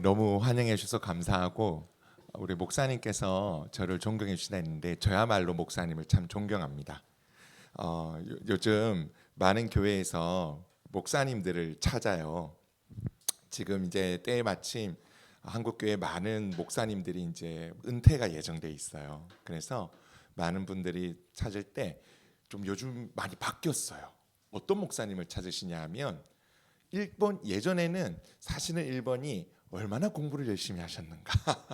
너무 환영해 주셔서 감사하고 우리 목사님께서 저를 존경해 주시다 했는데 저야말로 목사님을 참 존경합니다. 요즘 많은 교회에서 목사님들을 찾아요. 지금 이제 때에 마침 한국 교회 많은 목사님들이 이제 은퇴가 예정돼 있어요. 그래서 많은 분들이 찾을 때 좀 요즘 많이 바뀌었어요. 어떤 목사님을 찾으시냐면 1번 예전에는 사실은 1번이 얼마나 공부를 열심히 하셨는가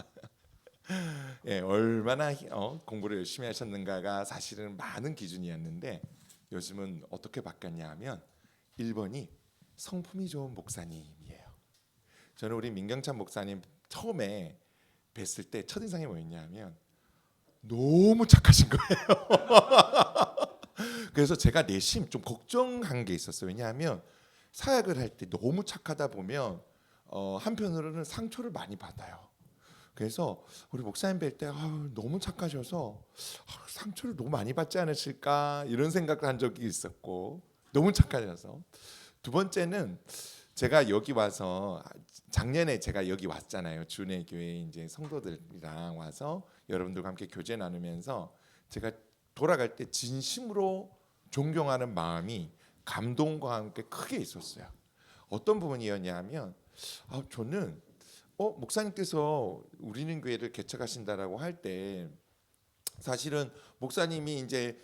예, 얼마나 공부를 열심히 하셨는가가 사실은 많은 기준이었는데 요즘은 어떻게 바뀌었냐 하면 1번이 성품이 좋은 목사님이에요. 저는 우리 민경찬 목사님 처음에 뵀을 때 첫인상이 뭐였냐면 너무 착하신 거예요. 그래서 제가 내심 좀 걱정한 게 있었어요. 왜냐하면 사역을 할 때 너무 착하다 보면 한편으로는 상처를 많이 받아요. 그래서 우리 목사님 뵐 때 너무 착하셔서 상처를 너무 많이 받지 않으실까 이런 생각을 한 적이 있었고 너무 착하셔서 두 번째는 제가 여기 와서 작년에 제가 여기 왔잖아요. 준의 교회 이제 성도들이랑 와서 여러분들과 함께 교제 나누면서 제가 돌아갈 때 진심으로 존경하는 마음이 감동과 함께 크게 있었어요. 어떤 부분이었냐면 저는 목사님께서 우리는 교회를 개척하신다라고 할 때 사실은 목사님이 이제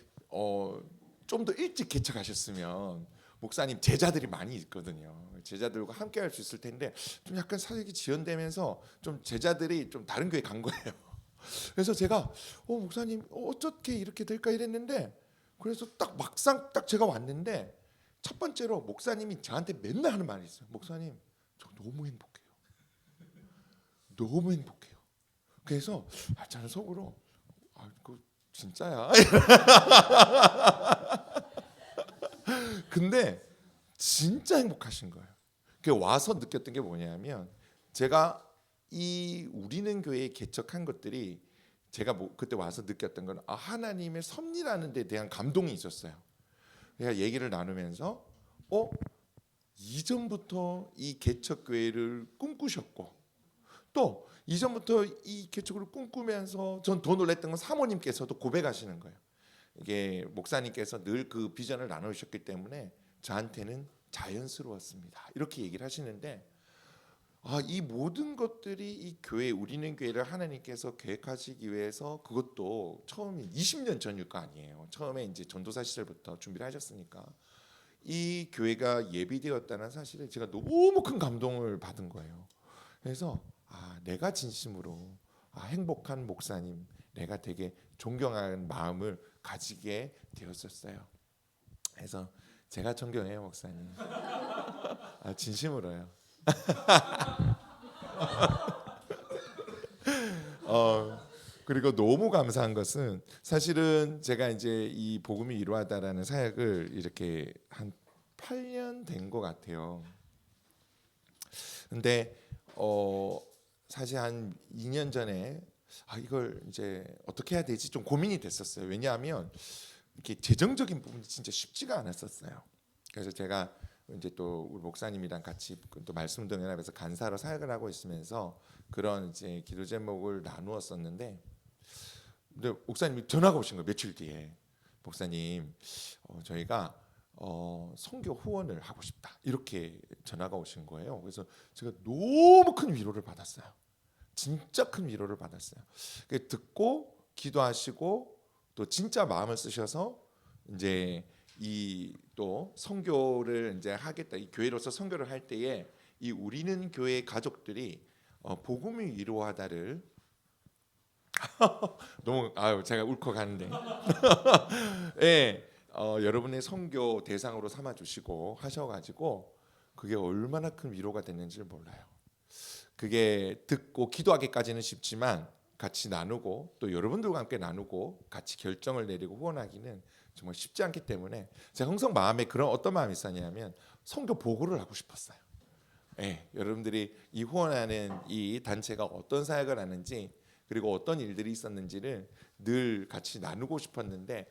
좀 더 일찍 개척하셨으면 목사님 제자들이 많이 있거든요. 제자들과 함께 할 수 있을 텐데 좀 약간 사역이 지연되면서 좀 제자들이 좀 다른 교회 간 거예요. 그래서 제가 목사님 어떻게 이렇게 될까 이랬는데 그래서 딱 막상 딱 제가 왔는데 첫 번째로 목사님이 저한테 맨날 하는 말이 있어요. 목사님 저 너무 행복해요. 너무 행복해요. 그래서 저는 속으로 그 진짜야. 근데 진짜 행복하신 거예요. 그 와서 느꼈던 게 뭐냐면 제가 이 우리는 교회에 개척한 것들이 제가 그때 와서 느꼈던 건 하나님의 섭리라는 데 대한 감동이 있었어요. 제가 얘기를 나누면서 이전부터 이 개척 교회를 꿈꾸셨고 또 이전부터 이 개척을 꿈꾸면서 전 더 놀랐던 건 사모님께서도 고백하시는 거예요. 이게 목사님께서 늘 그 비전을 나누셨기 때문에 저한테는 자연스러웠습니다. 이렇게 얘기를 하시는데 이 모든 것들이 이 교회 우리는 교회를 하나님께서 계획하시기 위해서 그것도 처음에 20년 전일 거 아니에요. 처음에 이제 전도사 시절부터 준비를 하셨으니까 이 교회가 예비되었다는 사실에 제가 너무 큰 감동을 받은 거예요. 그래서 내가 진심으로 행복한 목사님, 내가 되게 존경하는 마음을 가지게 되었었어요. 그래서 제가 존경해요 목사님. 진심으로요. 그리고 너무 감사한 것은 사실은 제가 이제 이 복음이 이루어다라는 사역을 이렇게 한 8년 된 것 같아요. 근데 사실 한 2년 전에 이걸 이제 어떻게 해야 되지 좀 고민이 됐었어요. 왜냐하면 이렇게 재정적인 부분이 진짜 쉽지가 않았었어요. 그래서 제가 이제 또 우리 목사님이랑 같이 또 말씀동연합에서 간사로 사역을 하고 있으면서 그런 이제 기도 제목을 나누었었는데, 근데 목사님이 전화가 오신 거예요. 며칠 뒤에 목사님 저희가 선교 후원을 하고 싶다 이렇게 전화가 오신 거예요. 그래서 제가 너무 큰 위로를 받았어요. 진짜 큰 위로를 받았어요. 듣고 기도하시고 또 진짜 마음을 쓰셔서 이제 이 또 선교를 이제 하겠다. 이 교회로서 선교를 할 때에 이 우리는 교회 가족들이 복음이 이루어다를 너무 제가 울컥하는데 예, 여러분의 선교 대상으로 삼아 주시고 하셔가지고 그게 얼마나 큰 위로가 됐는지를 몰라요. 그게 듣고 기도하기까지는 쉽지만 같이 나누고 또 여러분들과 함께 나누고 같이 결정을 내리고 후원하기는 정말 쉽지 않기 때문에 제가 항상 마음에 그런 어떤 마음이 있었냐면 선교 보고를 하고 싶었어요. 여러분들이 이 후원하는 이 단체가 어떤 사역을 하는지 그리고 어떤 일들이 있었는지를 늘 같이 나누고 싶었는데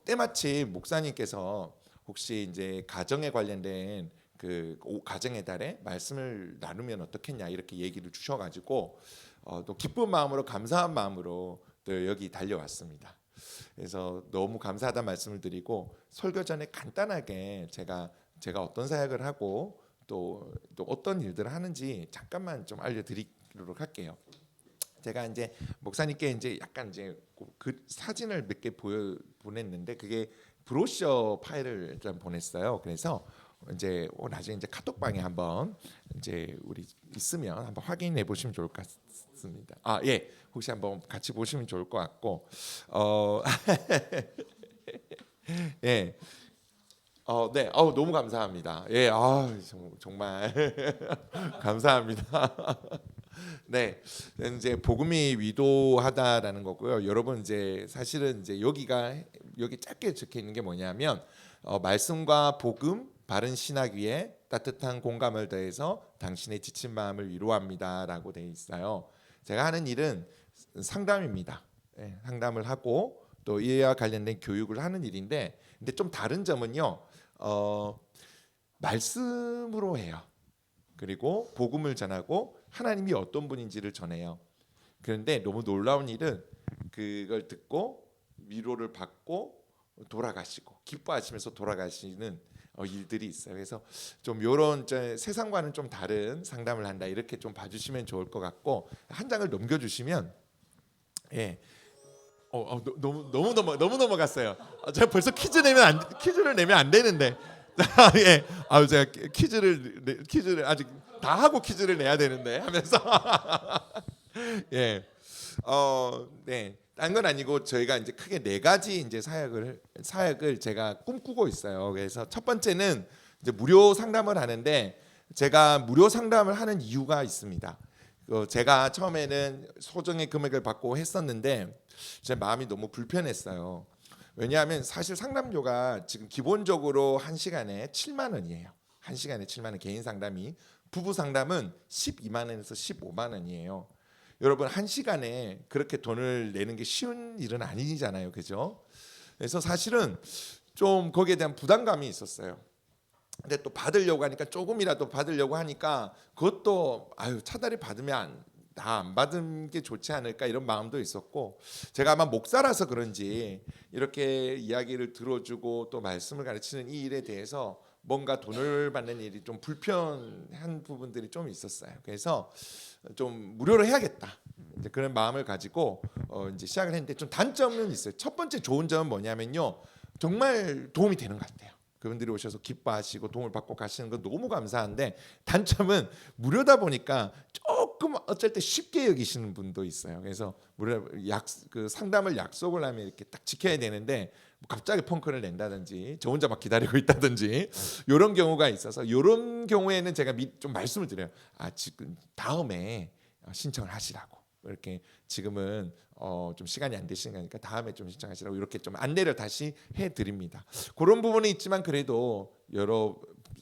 때마침 목사님께서 혹시 이제 가정에 관련된 그 가정의 달에 말씀을 나누면 어떻겠냐 이렇게 얘기를 주셔가지고 또 기쁜 마음으로 감사한 마음으로 또 여기 달려왔습니다. 그래서 너무 감사하다는 말씀을 드리고 설교 전에 간단하게 제가 어떤 사역을 하고 또 어떤 일들을 하는지 잠깐만 좀 알려드리도록 할게요. 제가 이제 목사님께 이제 약간 이제 그 사진을 몇 개 보냈는데 그게 브로셔 파일을 좀 보냈어요. 그래서 이제 나중에 이제 카톡방에 한번 이제 우리 있으면 한번 확인해 보시면 좋을 것 같습니다. 예, 혹시 한번 같이 보시면 좋을 것 같고, 예, 네, 너무 감사합니다. 예, 정말 감사합니다. 네, 이제 복음이 위도하다라는 거고요. 여러분 이제 사실은 이제 여기 짧게 적혀 있는 게 뭐냐면 말씀과 복음, 바른 신학 위에 따뜻한 공감을 더해서 당신의 지친 마음을 위로합니다라고 되어 있어요. 제가 하는 일은 상담입니다. 상담을 하고 또 이와 관련된 교육을 하는 일인데, 근데 좀 다른 점은요. 말씀으로 해요. 그리고 복음을 전하고 하나님이 어떤 분인지를 전해요. 그런데 너무 놀라운 일은 그걸 듣고 위로를 받고 돌아가시고 기뻐하시면서 돌아가시는 일들이 있어요. 그래서 좀 이런 세상과는 좀 다른 상담을 한다 이렇게 좀 봐주시면 좋을 것 같고, 한 장을 넘겨주시면 너무 넘어갔어요. 제가 벌써 퀴즈를 내면 안 되는데 예, 제가 퀴즈를 아직 다 하고 퀴즈를 내야 되는데 하면서 예, 네, 딴 건 아니고 저희가 이제 크게 네 가지 이제 사역을 제가 꿈꾸고 있어요. 그래서 첫 번째는 이제 무료 상담을 하는데, 제가 무료 상담을 하는 이유가 있습니다. 제가 처음에는 소정의 금액을 받고 했었는데 제 마음이 너무 불편했어요. 왜냐하면 사실 상담료가 지금 기본적으로 1시간에 7만 원이에요. 1시간에 7만 원 개인 상담이. 부부 상담은 12만 원에서 15만 원이에요. 여러분 1시간에 그렇게 돈을 내는 게 쉬운 일은 아니잖아요. 그죠? 그래서 사실은 좀 거기에 대한 부담감이 있었어요. 근데 또 받으려고 하니까 조금이라도 받으려고 하니까 그것도 차라리 받으면 다 안 받은 게 좋지 않을까 이런 마음도 있었고, 제가 아마 목사라서 그런지 이렇게 이야기를 들어주고 또 말씀을 가르치는 이 일에 대해서 뭔가 돈을 받는 일이 좀 불편한 부분들이 좀 있었어요. 그래서 좀 무료로 해야겠다 이제 그런 마음을 가지고 이제 시작을 했는데, 좀 단점은 있어요. 첫 번째 좋은 점은 뭐냐면요, 정말 도움이 되는 것 같아요. 그분들이 오셔서 기뻐하시고 도움을 받고 가시는 거 너무 감사한데, 단점은 무료다 보니까 조금 어쩔 때 쉽게 여기시는 분도 있어요. 그래서 그 상담을 약속을 하면 이렇게 딱 지켜야 되는데 갑자기 펑크를 낸다든지 저 혼자 막 기다리고 있다든지 이런 경우가 있어서, 이런 경우에는 제가 좀 말씀을 드려요. 지금 다음에 신청을 하시라고. 이렇게 지금은 좀 시간이 안 되시는 거니까 다음에 좀 신청하시라고 이렇게 좀 안내를 다시 해드립니다. 그런 부분이 있지만 그래도 여러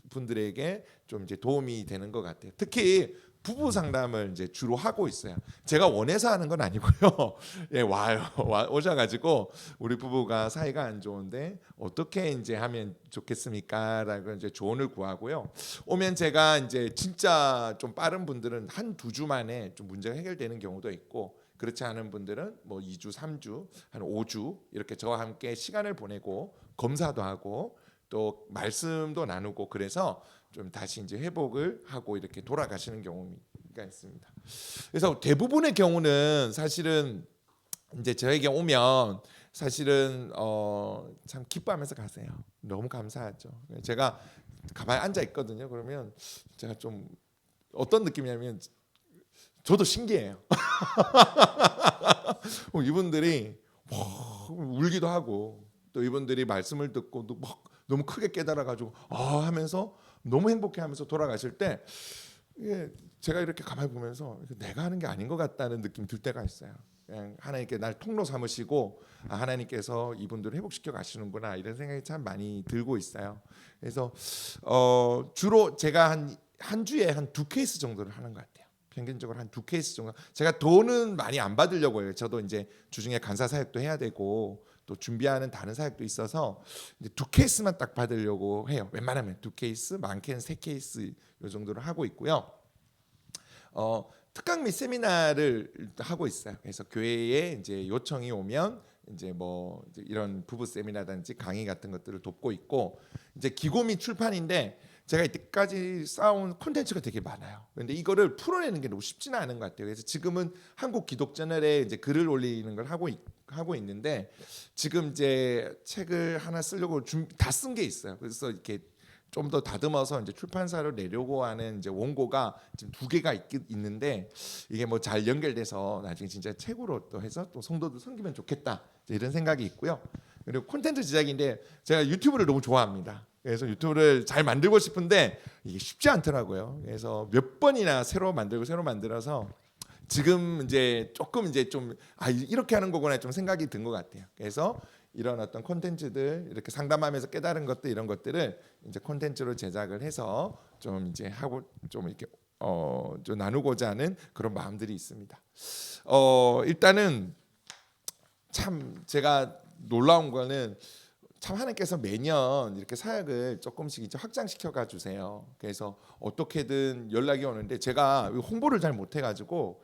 분들에게 좀 이제 도움이 되는 것 같아요. 특히 부부 상담을 이제 주로 하고 있어요. 제가 원해서 하는 건 아니고요. 예, 오셔가지고 우리 부부가 사이가 안 좋은데 어떻게 이제 하면 좋겠습니까라고 이제 조언을 구하고요. 오면 제가 이제 진짜 좀 빠른 분들은 한 2주 만에 좀 문제가 해결되는 경우도 있고, 그렇지 않은 분들은 뭐 2주, 3주, 한 5주 이렇게 저와 함께 시간을 보내고 검사도 하고 또 말씀도 나누고, 그래서 좀 다시 이제 회복을 하고 이렇게 돌아가시는 경우가 있습니다. 그래서 대부분의 경우는 사실은 이제 저에게 오면 사실은 참 기뻐하면서 가세요. 너무 감사하죠. 제가 가만히 앉아 있거든요. 그러면 제가 좀 어떤 느낌이냐면 저도 신기해요. 이분들이 울기도 하고 또 이분들이 말씀을 듣고 또 막 너무 크게 깨달아가지고 하면서 너무 행복해하면서 돌아가실 때, 이게 제가 이렇게 가만히 보면서 내가 하는 게 아닌 것 같다는 느낌이 들 때가 있어요. 그냥 하나님께 날 통로 삼으시고 하나님께서 이분들을 회복시켜 가시는구나 이런 생각이 참 많이 들고 있어요. 그래서 주로 제가 한 주에 한 2케이스 정도를 하는 것 같아요. 평균적으로 한 2케이스 정도. 제가 돈은 많이 안 받으려고 해요. 저도 이제 주중에 간사 사역도 해야 되고 또 준비하는 다른 사역도 있어서 이제 2케이스만 딱 받으려고 해요. 웬만하면 2케이스, 많게는 3케이스 이 정도로 하고 있고요. 특강 및 세미나를 하고 있어요. 그래서 교회에 이제 요청이 오면 이제 뭐 이제 이런 부부 세미나든지 강의 같은 것들을 돕고 있고, 이제 기고 및 출판인데 제가 이때까지 쌓아온 콘텐츠가 되게 많아요. 그런데 이거를 풀어내는 게 너무 쉽지는 않은 것 같아요. 그래서 지금은 한국 기독저널에 이제 글을 올리는 걸 하고 있는데, 지금 이제 책을 하나 쓰려고 다 쓴 게 있어요. 그래서 이렇게 좀 더 다듬어서 이제 출판사로 내려고 하는 이제 원고가 지금 2개가 있는데, 이게 뭐 잘 연결돼서 나중에 진짜 책으로 또 해서 또 성도도 섬기면 좋겠다, 이런 생각이 있고요. 그리고 콘텐츠 제작인데 제가 유튜브를 너무 좋아합니다. 그래서 유튜브를 잘 만들고 싶은데 이게 쉽지 않더라고요. 그래서 몇 번이나 새로 만들어서 지금 이제 조금 이제 좀 이렇게 하는 거구나 좀 생각이 든 것 같아요. 그래서 이런 어떤 콘텐츠들 이렇게 상담하면서 깨달은 것들, 이런 것들을 이제 콘텐츠로 제작을 해서 좀 이제 하고 좀 이렇게 좀 나누고자 하는 그런 마음들이 있습니다. 일단은 참 제가 놀라운 거는 참 하나님께서 매년 이렇게 사역을 조금씩 이제 확장시켜 가 주세요. 그래서 어떻게든 연락이 오는데 제가 홍보를 잘 못해 가지고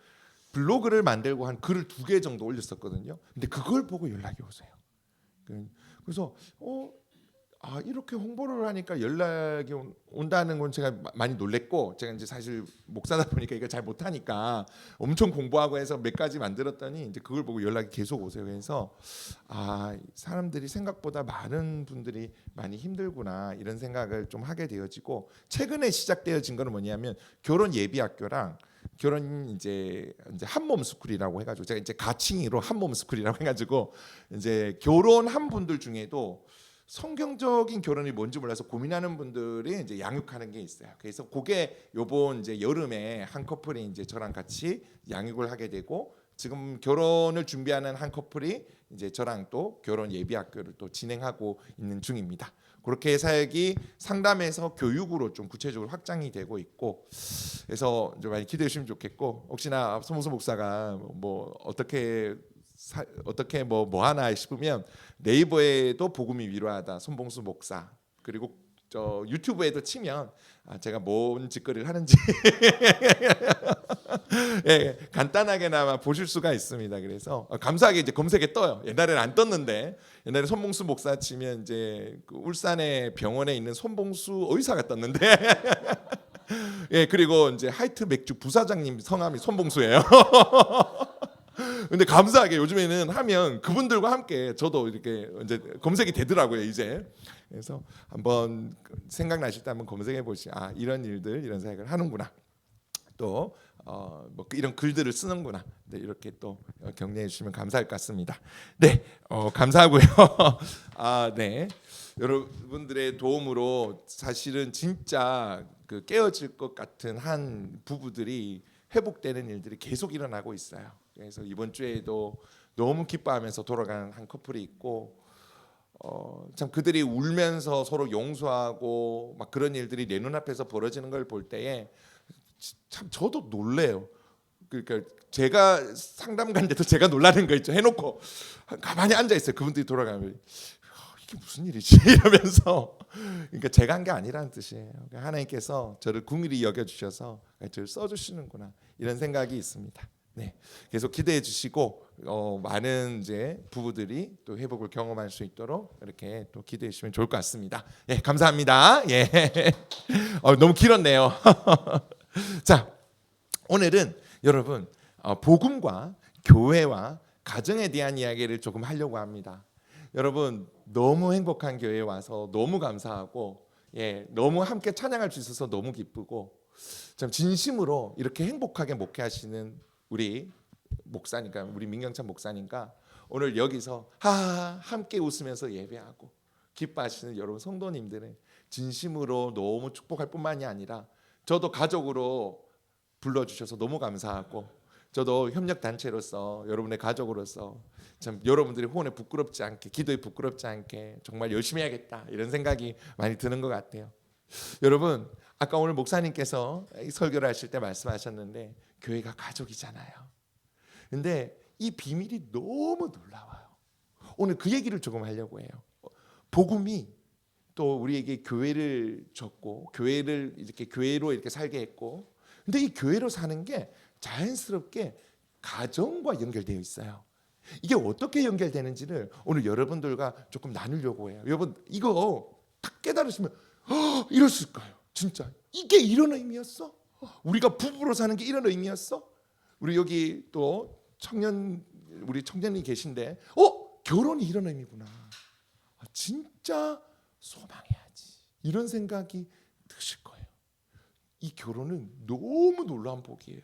블로그를 만들고 한 글을 2개 정도 올렸었거든요. 근데 그걸 보고 연락이 오세요. 그래서 이렇게 홍보를 하니까 연락이 온다는 건 제가 많이 놀랬고, 제가 이제 사실 목사다 보니까 이거 잘 못하니까 엄청 공부하고 해서 몇 가지 만들었더니 이제 그걸 보고 연락이 계속 오세요. 그래서 사람들이 생각보다 많은 분들이 많이 힘들구나, 이런 생각을 좀 하게 되어지고, 최근에 시작되어진 거는 뭐냐면 결혼 예비학교랑 결혼 이제 한몸 스쿨이라고 해가지고, 제가 이제 가칭으로 한몸 스쿨이라고 해가지고 이제 결혼한 분들 중에도 성경적인 결혼이 뭔지 몰라서 고민하는 분들이 이제 양육하는 게 있어요. 그래서 그게 요번 이제 여름에 한 커플이 이제 저랑 같이 양육을 하게 되고, 지금 결혼을 준비하는 한 커플이 이제 저랑 또 결혼 예비 학교를 또 진행하고 있는 중입니다. 그렇게 사역이 상담에서 교육으로 좀 구체적으로 확장이 되고 있고, 그래서 좀 많이 기대해 주시면 좋겠고, 혹시나 손봉수 목사가 뭐 어떻게 뭐 하나 싶으면 네이버에도 복음이 위로하다 손봉수 목사, 그리고 저 유튜브에도 치면 제가 뭔 짓거리를 하는지 예, 간단하게나마 보실 수가 있습니다. 그래서 감사하게 이제 검색에 떠요. 옛날에는 안 떴는데, 옛날에 손봉수 목사 치면 이제 그 울산의 병원에 있는 손봉수 의사가 떴는데 예, 그리고 이제 하이트 맥주 부사장님 성함이 손봉수예요. 근데 감사하게 요즘에는 하면 그분들과 함께 저도 이렇게 이제 검색이 되더라고요, 이제. 그래서 한번 생각나실 때 한번 검색해 보시. 이런 일들, 이런 생각을 하는구나. 또 뭐 이런 글들을 쓰는구나. 네, 이렇게 또 격려해 주시면 감사할 것 같습니다. 네, 감사하고요. 네. 여러분들의 도움으로 사실은 진짜 그 깨어질 것 같은 한 부부들이 회복되는 일들이 계속 일어나고 있어요. 그래서 이번 주에도 너무 기뻐하면서 돌아가는 한 커플이 있고, 참 그들이 울면서 서로 용서하고 막 그런 일들이 내 눈앞에서 벌어지는 걸 볼 때에 참 저도 놀래요. 그러니까 제가 상담 간데도 제가 놀라는 거 있죠. 해놓고 가만히 앉아 있어요. 그분들이 돌아가면 이게 무슨 일이지 이러면서, 그러니까 제가 한 게 아니라는 뜻이에요. 그러니까 하나님께서 저를 긍휼히 여겨 주셔서 저를 써주시는구나, 이런 생각이 있습니다. 네, 계속 기대해 주시고 많은 이제 부부들이 또 회복을 경험할 수 있도록 이렇게 또 기대해 주시면 좋을 것 같습니다. 예, 감사합니다. 예, 너무 길었네요. 자, 오늘은 여러분 복음과 교회와 가정에 대한 이야기를 조금 하려고 합니다. 여러분 너무 행복한 교회에 와서 너무 감사하고, 너무 함께 찬양할 수 있어서 너무 기쁘고, 참 진심으로 이렇게 행복하게 목회하시는 우리 목사니까, 우리 민경찬 목사님과 오늘 여기서 함께 웃으면서 예배하고 기뻐하시는 여러분 성도님들은 진심으로 너무 축복할 뿐만이 아니라, 저도 가족으로 불러주셔서 너무 감사하고, 저도 협력단체로서 여러분의 가족으로서 참 여러분들의 후원에 부끄럽지 않게, 기도에 부끄럽지 않게 정말 열심히 해야겠다, 이런 생각이 많이 드는 것 같아요. 여러분 아까 오늘 목사님께서 설교를 하실 때 말씀하셨는데 교회가 가족이잖아요. 근데 이 비밀이 너무 놀라워요. 오늘 그 얘기를 조금 하려고 해요. 복음이 또 우리에게 교회를 줬고 교회를 이렇게 교회로 이렇게 살게 했고, 근데 이 교회로 사는 게 자연스럽게 가정과 연결되어 있어요. 이게 어떻게 연결되는지를 오늘 여러분들과 조금 나누려고 해요. 여러분 이거 딱 깨달으시면 이랬을까요? 진짜 이게 이런 의미였어? 우리가 부부로 사는 게 이런 의미였어? 우리 여기 또 우리 청년이 계신데 결혼이 이런 의미구나. 진짜 소망해야지. 이런 생각이 드실 거예요. 이 결혼은 너무 놀라운 복이에요.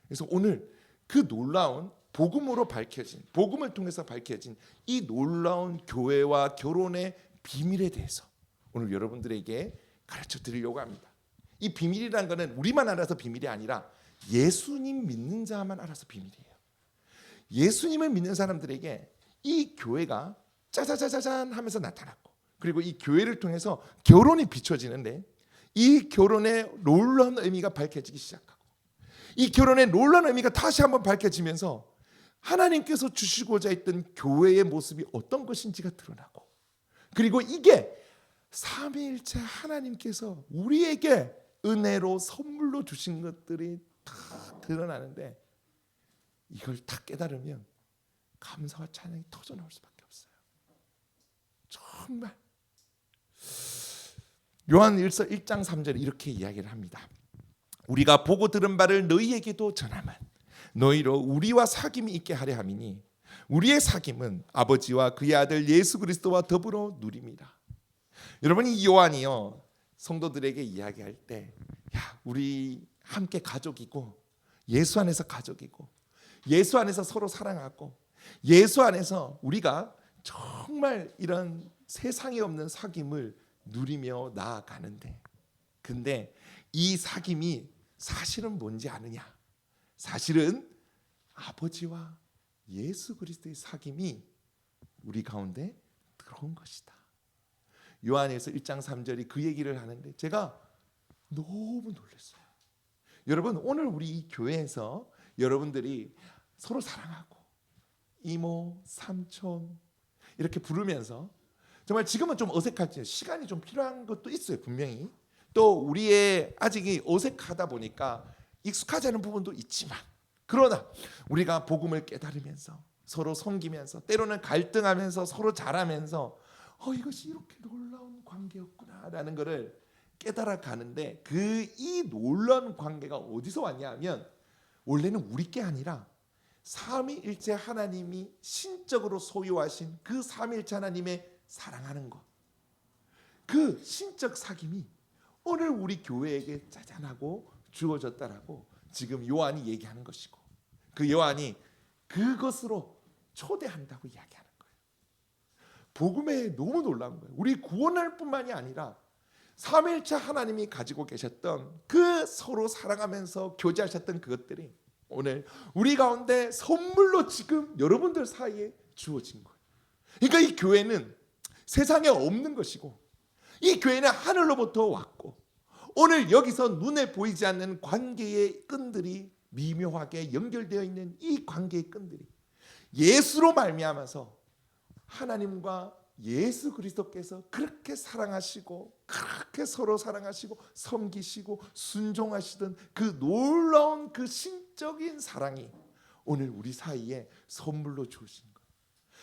그래서 오늘 그 놀라운 복음으로 밝혀진, 복음을 통해서 밝혀진 이 놀라운 교회와 결혼의 비밀에 대해서 오늘 여러분들에게 가르쳐 드리려고 합니다. 이 비밀이라는 것은 우리만 알아서 비밀이 아니라 예수님 믿는 자만 알아서 비밀이에요. 예수님을 믿는 사람들에게 이 교회가 짜자자자잔 하면서 나타났고, 그리고 이 교회를 통해서 결혼이 비춰지는데 이 결혼의 놀라운 의미가 밝혀지기 시작하고, 이 결혼의 놀라운 의미가 다시 한번 밝혀지면서 하나님께서 주시고자 했던 교회의 모습이 어떤 것인지가 드러나고, 그리고 이게 삼위일체 하나님께서 우리에게 은혜로 선물로 주신 것들이 다 드러나는데, 이걸 다 깨달으면 감사와 찬양이 터져나올 수밖에 없어요. 정말 요한일서 1장 3절에 이렇게 이야기를 합니다. 우리가 보고 들은 바를 너희에게도 전하면 너희로 우리와 사귐이 있게 하려 함이니 우리의 사귐은 아버지와 그의 아들 예수 그리스도와 더불어 누립니다. 여러분, 이 요한이요 성도들에게 이야기할 때, 우리 함께 가족이고 예수 안에서 가족이고 예수 안에서 서로 사랑하고 예수 안에서 우리가 정말 이런 세상에 없는 사귐을 누리며 나아가는데, 근데 이 사귐이 사실은 뭔지 아느냐? 사실은 아버지와 예수 그리스도의 사귐이 우리 가운데 들어온 것이다. 요한에서 1장 3절이 그 얘기를 하는데 제가 너무 놀랐어요. 여러분, 오늘 우리 이 교회에서 여러분들이 서로 사랑하고 이모, 삼촌 이렇게 부르면서 정말 지금은 좀 어색할지 시간이 좀 필요한 것도 있어요. 분명히 또 우리의 아직이 어색하다 보니까 익숙하지 않은 부분도 있지만, 그러나 우리가 복음을 깨달으면서 서로 섬기면서 때로는 갈등하면서 서로 잘하면서 이것이 이렇게 놀라운 관계였구나라는 것을 깨달아 가는데, 이 놀라운 관계가 어디서 왔냐 하면 원래는 우리 게 아니라 삼위일체 하나님이 신적으로 소유하신 그 삼위일체 하나님의 사랑하는 것, 그 신적 사귐이 오늘 우리 교회에게 짜잔하고 주어졌다라고 지금 요한이 얘기하는 것이고, 그 요한이 그것으로 초대한다고 이야기하는 거예요. 복음에 너무 놀라운 거예요. 우리 구원할 뿐만이 아니라 삼위일체 하나님이 가지고 계셨던 그 서로 사랑하면서 교제하셨던 그것들이 오늘 우리 가운데 선물로 지금 여러분들 사이에 주어진 거예요. 그러니까 이 교회는 세상에 없는 것이고, 이 교회는 하늘로부터 왔고, 오늘 여기서 눈에 보이지 않는 관계의 끈들이 미묘하게 연결되어 있는 이 관계의 끈들이 예수로 말미암아서 하나님과 예수 그리스도께서 그렇게 사랑하시고 그렇게 서로 사랑하시고 섬기시고 순종하시던 그 놀라운 그 신적인 사랑이 오늘 우리 사이에 선물로 주신 거예요.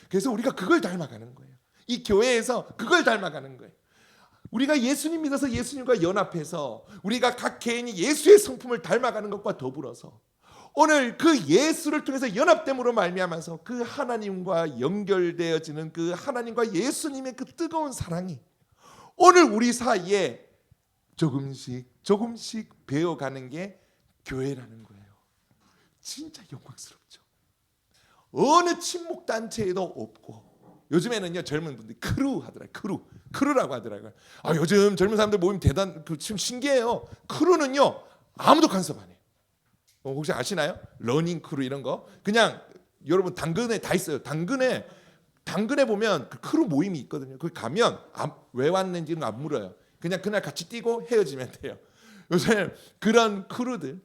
그래서 우리가 그걸 닮아가는 거예요. 이 교회에서 그걸 닮아가는 거예요. 우리가 예수님 믿어서 예수님과 연합해서 우리가 각 개인이 예수의 성품을 닮아가는 것과 더불어서 오늘 그 예수를 통해서 연합됨으로 말미암아서 그 하나님과 연결되어지는 그 하나님과 예수님의 그 뜨거운 사랑이 오늘 우리 사이에 조금씩 배어가는 게 교회라는 거예요. 진짜 영광스럽죠. 어느 친목단체에도 없고, 요즘에는요 젊은 분들이 크루 하더라고요. 크루라고 하더라고요. 요즘 젊은 사람들 모임 참 신기해요. 크루는요 아무도 간섭 안 해요. 혹시 아시나요? 러닝 크루 이런 거 그냥 여러분 당근에 다 있어요. 당근에 보면 그 크루 모임이 있거든요. 거기 가면 왜 왔는지는 안 물어요. 그냥 그날 같이 뛰고 헤어지면 돼요. 요새 그런 크루들,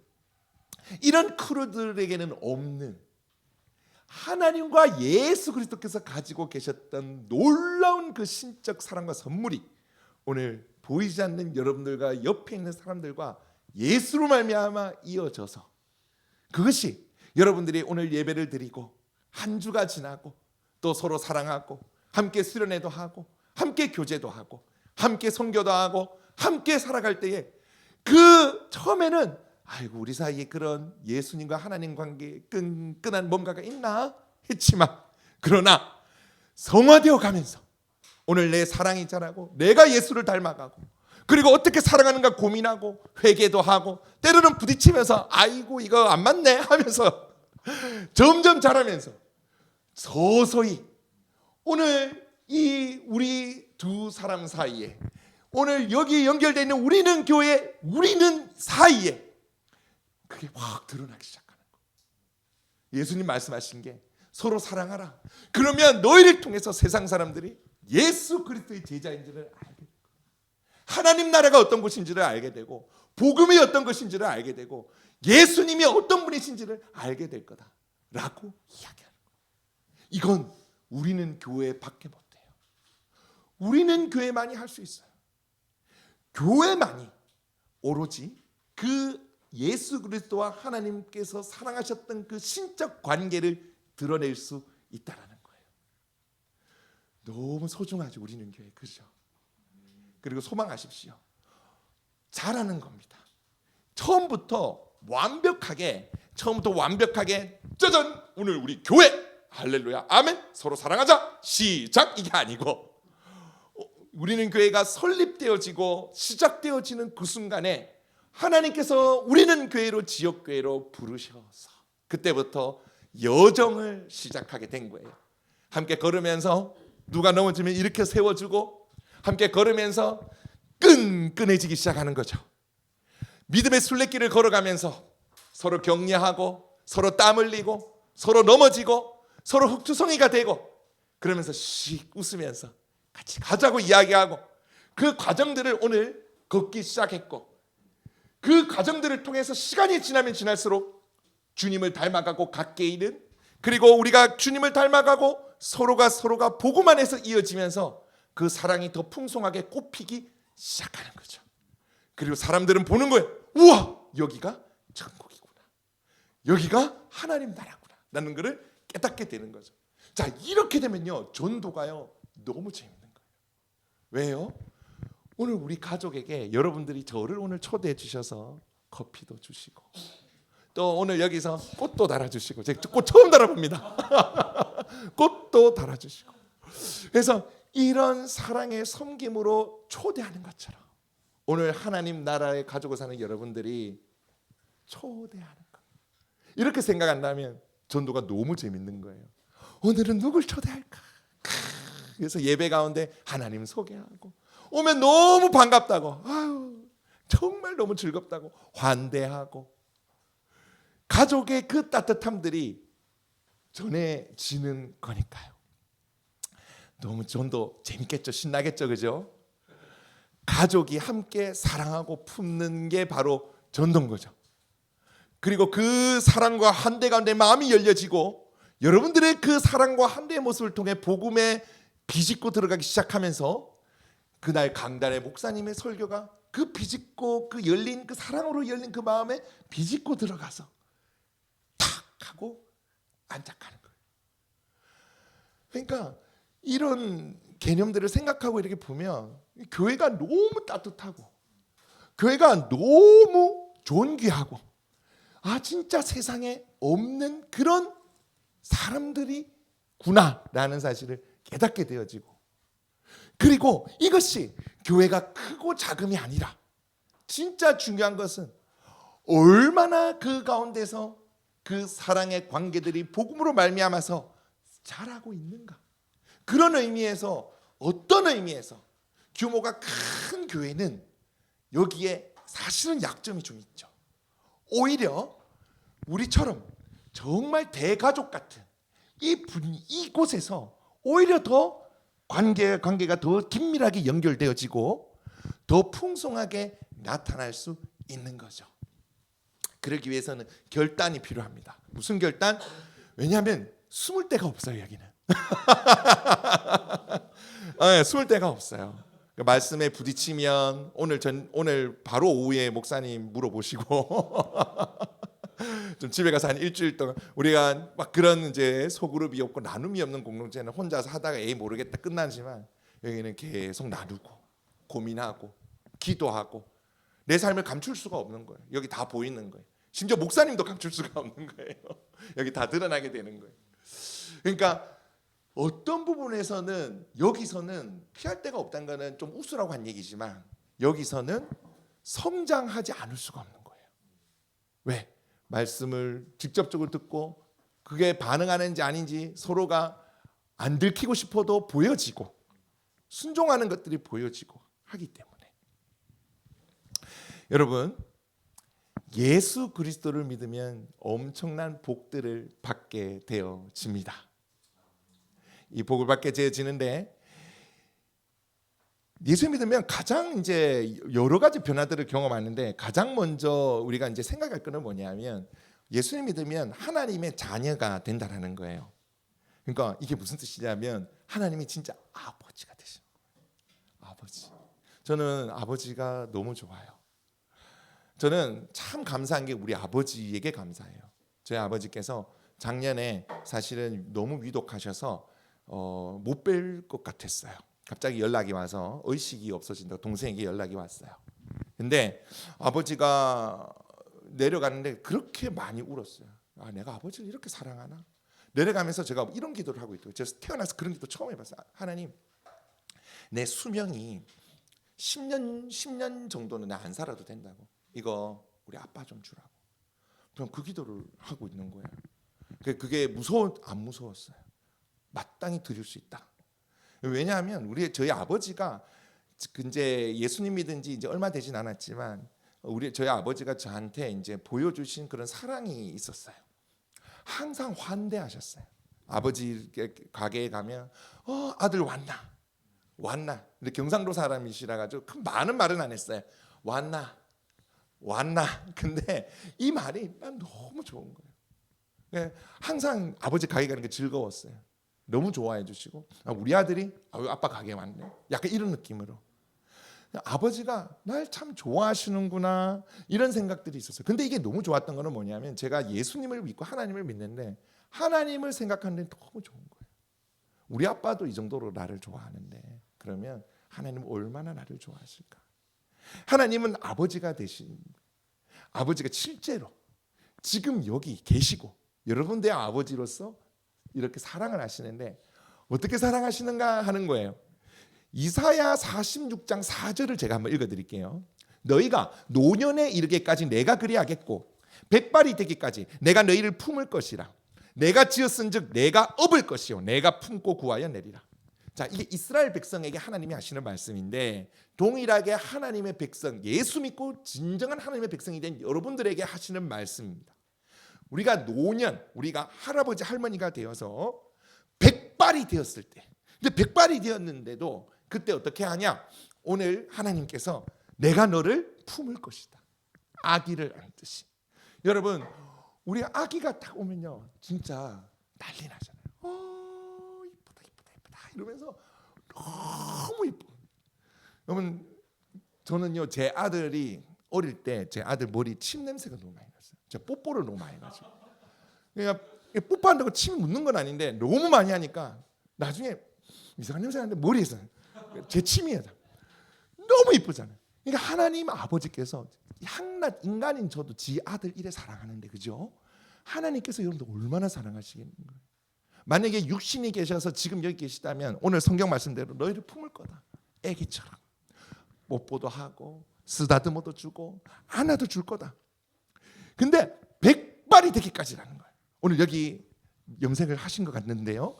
이런 크루들에게는 없는 하나님과 예수 그리스도께서 가지고 계셨던 놀라운 그 신적 사랑과 선물이 오늘 보이지 않는 여러분들과 옆에 있는 사람들과 예수로 말미암아 이어져서, 그것이 여러분들이 오늘 예배를 드리고 한 주가 지나고 또 서로 사랑하고 함께 수련회도 하고 함께 교제도 하고 함께 선교도 하고 함께 살아갈 때에 그 처음에는 아이고 우리 사이에 그런 예수님과 하나님 관계에 끈끈한 뭔가가 있나 했지만, 그러나 성화되어 가면서 오늘 내 사랑이 자라고 내가 예수를 닮아가고 그리고 어떻게 사랑하는가 고민하고 회개도 하고 때로는 부딪히면서 아이고 이거 안 맞네 하면서 점점 자라면서 서서히 오늘 이 우리 두 사람 사이에, 오늘 여기 연결되어 있는 우리는 교회, 우리는 사이에 그게 확 드러나기 시작하는 거예요. 예수님 말씀하신 게 서로 사랑하라. 그러면 너희를 통해서 세상 사람들이 예수 그리스도의 제자인지를 알게 되고 하나님 나라가 어떤 곳인지를 알게 되고 복음이 어떤 것인지를 알게 되고 예수님이 어떤 분이신지를 알게 될 거다라고 이야기하는 거예요. 이건 우리는 교회밖에 못해요. 우리는 교회만이 할 수 있어요. 교회만이 오로지 그 예수 그리스도와 하나님께서 사랑하셨던 그 신적 관계를 드러낼 수 있다라는 거예요. 너무 소중하죠, 우리는 교회. 그렇죠? 그리고 소망하십시오. 잘하는 겁니다. 처음부터 완벽하게 짜잔 오늘 우리 교회 할렐루야 아멘 서로 사랑하자 시작, 이게 아니고 우리는 교회가 설립되어지고 시작되어지는 그 순간에 하나님께서 우리는 교회로 지역교회로 부르셔서 그때부터 여정을 시작하게 된 거예요. 함께 걸으면서 누가 넘어지면 일으켜 세워주고 함께 걸으면서 끈끈해지기 시작하는 거죠. 믿음의 순례길을 걸어가면서 서로 격려하고 서로 땀 흘리고 서로 넘어지고 서로 흙투성이가 되고 그러면서 씩 웃으면서 같이 가자고 이야기하고 그 과정들을 오늘 걷기 시작했고 그 과정들을 통해서 시간이 지나면 지날수록 주님을 닮아가고 가까이는, 그리고 우리가 주님을 닮아가고 서로가 복음 안에서 이어지면서 그 사랑이 더 풍성하게 꽃피기 시작하는 거죠. 그리고 사람들은 보는 거예요. 우와, 여기가 천국이구나. 여기가 하나님 나라구나. 라는 것을 깨닫게 되는 거죠. 자, 이렇게 되면요, 전도가요 너무 재밌는 거예요. 왜요? 오늘 우리 가족에게 여러분들이 저를 오늘 초대해 주셔서 커피도 주시고 또 오늘 여기서 꽃도 달아주시고, 제가 꽃 처음 달아봅니다. 꽃도 달아주시고, 그래서 이런 사랑의 섬김으로 초대하는 것처럼 오늘 하나님 나라의 가지고 사는 여러분들이 초대하는 것, 이렇게 생각한다면 전도가 너무 재밌는 거예요. 오늘은 누굴 초대할까? 그래서 예배 가운데 하나님 소개하고 오면 너무 반갑다고, 아유 정말 너무 즐겁다고 환대하고, 가족의 그 따뜻함들이 전해지는 거니까요. 너무 전도 재밌겠죠, 신나겠죠, 그죠? 가족이 함께 사랑하고 품는 게 바로 전도인 거죠. 그리고 그 사랑과 환대 가운데 마음이 열려지고 여러분들의 그 사랑과 환대의 모습을 통해 복음에 비집고 들어가기 시작하면서 그날 강단의 목사님의 설교가 그 비집고 그 열린 그 사랑으로 열린 그 마음에 비집고 들어가서 탁 하고 안착하는 거예요. 그러니까 이런 개념들을 생각하고 이렇게 보면 교회가 너무 따뜻하고 교회가 너무 존귀하고, 아 진짜 세상에 없는 그런 사람들이구나라는 사실을 깨닫게 되어지고, 그리고 이것이 교회가 크고 작음이 아니라 진짜 중요한 것은 얼마나 그 가운데서 그 사랑의 관계들이 복음으로 말미암아서 자라고 있는가. 그런 의미에서, 어떤 의미에서 규모가 큰 교회는 여기에 사실은 약점이 좀 있죠. 오히려 우리처럼 정말 대가족 같은 이곳에서 오히려 더 관계가 더 긴밀하게 연결되어지고 더 풍성하게 나타날 수 있는 거죠. 그러기 위해서는 결단이 필요합니다. 무슨 결단? 왜냐하면 숨을 데가 없어요. 여기는. 네, 숨을 데가 없어요. 말씀에 부딪히면 오늘 바로 오후에 목사님 물어보시고 좀 집에 가서 한 일주일 동안 우리가 막 그런 이제 소그룹이 없고 나눔이 없는 공동체는 혼자서 하다가 에이 모르겠다 끝나지만 여기는 계속 나누고 고민하고 기도하고 내 삶을 감출 수가 없는 거예요. 여기 다 보이는 거예요. 심지어 목사님도 감출 수가 없는 거예요. 여기 다 드러나게 되는 거예요. 그러니까 어떤 부분에서는 여기서는 피할 데가 없다는 거는 좀 웃으라고 한 얘기지만 여기서는 성장하지 않을 수가 없는 거예요. 왜? 말씀을 직접적으로 듣고 그게 반응하는지 아닌지 서로가 안 들키고 싶어도 보여지고 순종하는 것들이 보여지고 하기 때문에 여러분 예수 그리스도를 믿으면 엄청난 복들을 받게 되어집니다. 이 복을 받게 되어지는데 예수 믿으면 가장 이제 여러 가지 변화들을 경험하는데 가장 먼저 우리가 이제 생각할 거는 뭐냐면 예수님 믿으면 하나님의 자녀가 된다라는 거예요. 그러니까 이게 무슨 뜻이냐면 하나님이 진짜 아버지가 되셔. 아버지. 저는 아버지가 너무 좋아요. 저는 참 감사한 게 우리 아버지에게 감사해요. 저희 아버지께서 작년에 사실은 너무 위독하셔서 못 뵐 것 같았어요. 갑자기 연락이 와서 의식이 없어진다고 동생에게 연락이 왔어요. 근데 아버지가 내려가는데 그렇게 많이 울었어요. 아, 내가 아버지를 이렇게 사랑하나? 내려가면서 제가 이런 기도를 하고 있더라고요. 제가 태어나서 그런 기도 처음 해봤어요. 하나님, 내 수명이 10년 정도는 나 안 살아도 된다고. 이거 우리 아빠 좀 주라고. 그럼 그 기도를 하고 있는 거예요. 그게 안 무서웠어요. 마땅히 드릴 수 있다. 왜냐하면 저희 아버지가 이제 예수님 믿은 지 이제 얼마 되진 않았지만 저희 아버지가 저한테 이제 보여주신 그런 사랑이 있었어요. 항상 환대하셨어요. 아버지 가게에 가면 아들 왔나? 근데 경상도 사람이시라 가지고 많은 말은 안 했어요. 왔나? 근데 이 말이 난 너무 좋은 거예요. 항상 아버지 가게 가는 게 즐거웠어요. 너무 좋아해 주시고 우리 아들이 아빠 가게 왔네. 약간 이런 느낌으로 아버지가 날 참 좋아하시는구나 이런 생각들이 있었어요. 근데 이게 너무 좋았던 거는 뭐냐면 제가 예수님을 믿고 하나님을 믿는데 하나님을 생각하는 데 너무 좋은 거예요. 우리 아빠도 이 정도로 나를 좋아하는데 그러면 하나님은 얼마나 나를 좋아하실까? 하나님은 아버지가 되신 아버지가 실제로 지금 여기 계시고 여러분들의 아버지로서 이렇게 사랑을 하시는데 어떻게 사랑하시는가 하는 거예요. 이사야 46장 4절을 제가 한번 읽어드릴게요. 너희가 노년에 이르기까지 내가 그리하겠고 백발이 되기까지 내가 너희를 품을 것이라. 내가 지었은즉 내가 업을 것이요 내가 품고 구하여 내리라. 자, 이게 이스라엘 백성에게 하나님이 하시는 말씀인데 동일하게 하나님의 백성, 예수 믿고 진정한 하나님의 백성이 된 여러분들에게 하시는 말씀입니다. 우리가 노년, 우리가 할아버지 할머니가 되어서 백발이 되었을 때, 근데 백발이 되었는데도 그때 어떻게 하냐? 오늘 하나님께서 내가 너를 품을 것이다. 아기를 안듯이. 여러분, 우리 아기가 딱 오면요, 진짜 난리 나잖아요. 이쁘다 이러면서 너무 이뻐. 여러분, 저는요 제 아들이 어릴 때 제 아들 머리 침 냄새가 너무 많이 났어요. 제가 뽀뽀를 너무 많이 해가지고. 그러니까 뽀뽀한다고 침 묻는 건 아닌데 너무 많이 하니까 나중에 이상한 냄새 나는데 머리에서 제 침이에요. 너무 이쁘잖아요. 그러니까 하나님 아버지께서 한낱 인간인 저도 지 아들 이래 사랑하는데 그죠? 하나님께서 여러분들 얼마나 사랑하시겠는 거예요. 만약에 육신이 계셔서 지금 여기 계시다면 오늘 성경 말씀대로 너희를 품을 거다. 애기처럼 뽀뽀도 하고 쓰다듬어도 주고 안아도 줄 거다. 근데 백발이 되기까지라는 거예요. 오늘 여기 염색을 하신 것 같는데요.